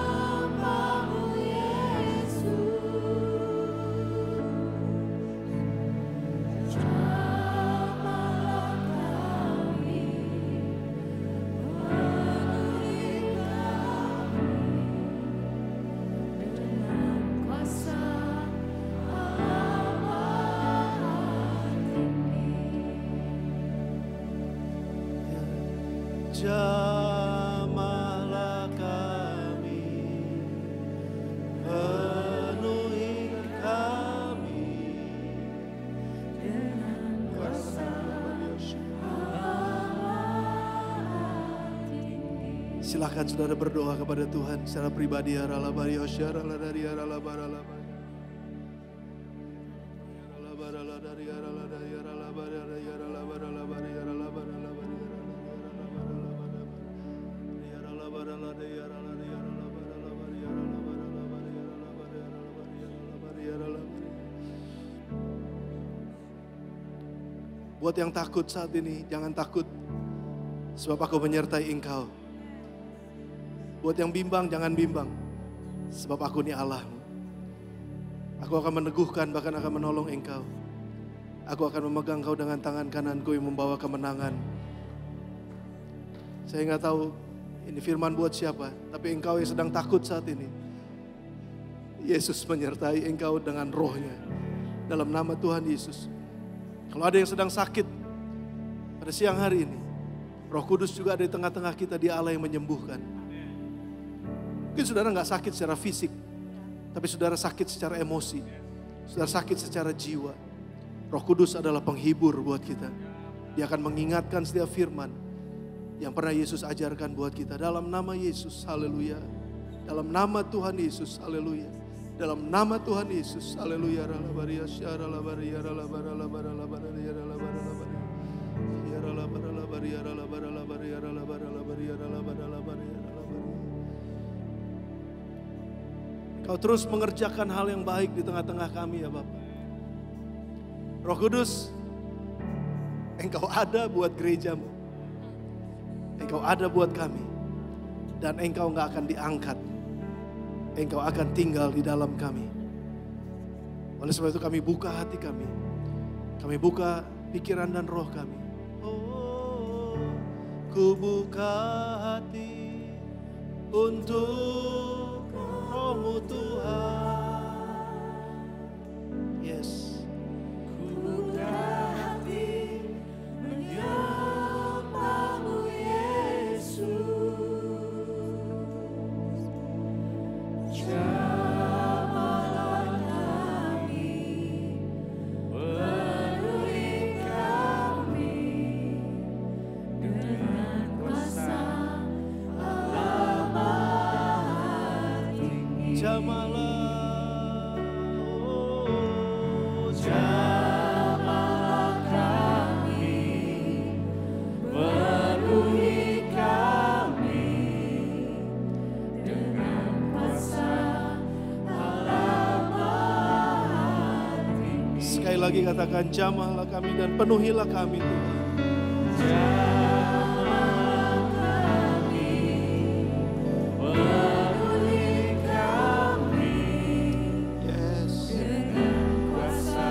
jamahlah kami, penuhi kami dengan kuasa. Silakan saudara berdoa kepada Tuhan secara pribadi. Buat yang takut saat ini, jangan takut, sebab aku menyertai engkau. Buat yang bimbang, jangan bimbang, sebab aku ini Allahmu. Aku akan meneguhkan, bahkan akan menolong engkau. Aku akan memegang kau dengan tangan kananku yang membawa kemenangan. Saya nggak tahu ini firman buat siapa, tapi engkau yang sedang takut saat ini, Yesus menyertai engkau dengan rohnya. Dalam nama Tuhan Yesus. Kalau ada yang sedang sakit pada siang hari ini, Roh Kudus juga ada di tengah-tengah kita, Dia Allah yang menyembuhkan. Mungkin saudara nggak sakit secara fisik, tapi saudara sakit secara emosi, saudara sakit secara jiwa. Roh Kudus adalah penghibur buat kita. Dia akan mengingatkan setiap firman yang pernah Yesus ajarkan buat kita. Dalam nama Yesus, haleluya. Dalam nama Tuhan Yesus, haleluya. Dalam nama Tuhan Yesus, haleluya. Kau terus mengerjakan hal yang baik di tengah-tengah kami ya Bapak. Roh Kudus, Engkau ada buat gerejamu. Engkau ada buat kami. Dan Engkau gak akan diangkat. Engkau akan tinggal di dalam kami. Oleh sebab itu kami buka hati kami. Kami buka pikiran dan roh kami. Oh, ku buka hati untuk roh-Mu Tuhan. Yes. Ku buka hati menyembah-Mu Yesus. Jamahlah kami, penuhi kami dengan kuasa Allah Maha Tinggi. Jamahlah, oh, Jamahlah kami, penuhi kami dengan kuasa Allah Maha Tinggi. sekali lagi katakan jamahlah kami dan penuhilah kami Tuhan. Jamahlah kami, penuhi kami Yes. dengan kuasa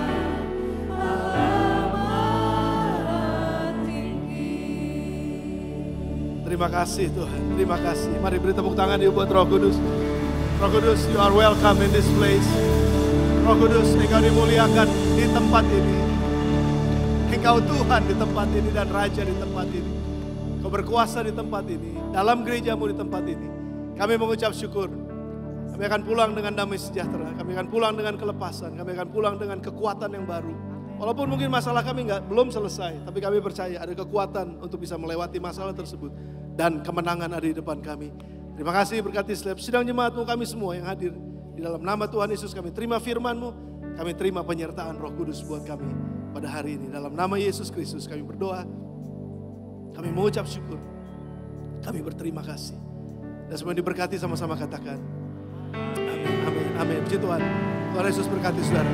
Allah Maha Tinggi. Terima kasih Tuhan, terima kasih. Mari beri tepuk tangan yuk buat Roh Kudus. Roh Kudus, you are welcome in this place. Roh Kudus, Engkau dimuliakan di tempat ini. Engkau Tuhan di tempat ini dan Raja di tempat ini. Kau berkuasa di tempat ini, dalam gerejamu di tempat ini. Kami mengucap syukur. Kami akan pulang dengan damai sejahtera. Kami akan pulang dengan kelepasan. Kami akan pulang dengan kekuatan yang baru. Walaupun mungkin masalah kami belum selesai, tapi kami percaya ada kekuatan untuk bisa melewati masalah tersebut. Dan kemenangan ada di depan kami. Terima kasih berkati setiap sidang jemaat-Mu kami semua yang hadir. Di dalam nama Tuhan Yesus kami terima firman-Mu. Kami terima penyertaan Roh Kudus buat kami pada hari ini. Dalam nama Yesus Kristus kami berdoa. Kami mengucap syukur. Kami berterima kasih. Dan semua diberkati sama-sama katakan. Amin, amin, amin. Puji Tuhan. Tuhan Yesus berkati saudara.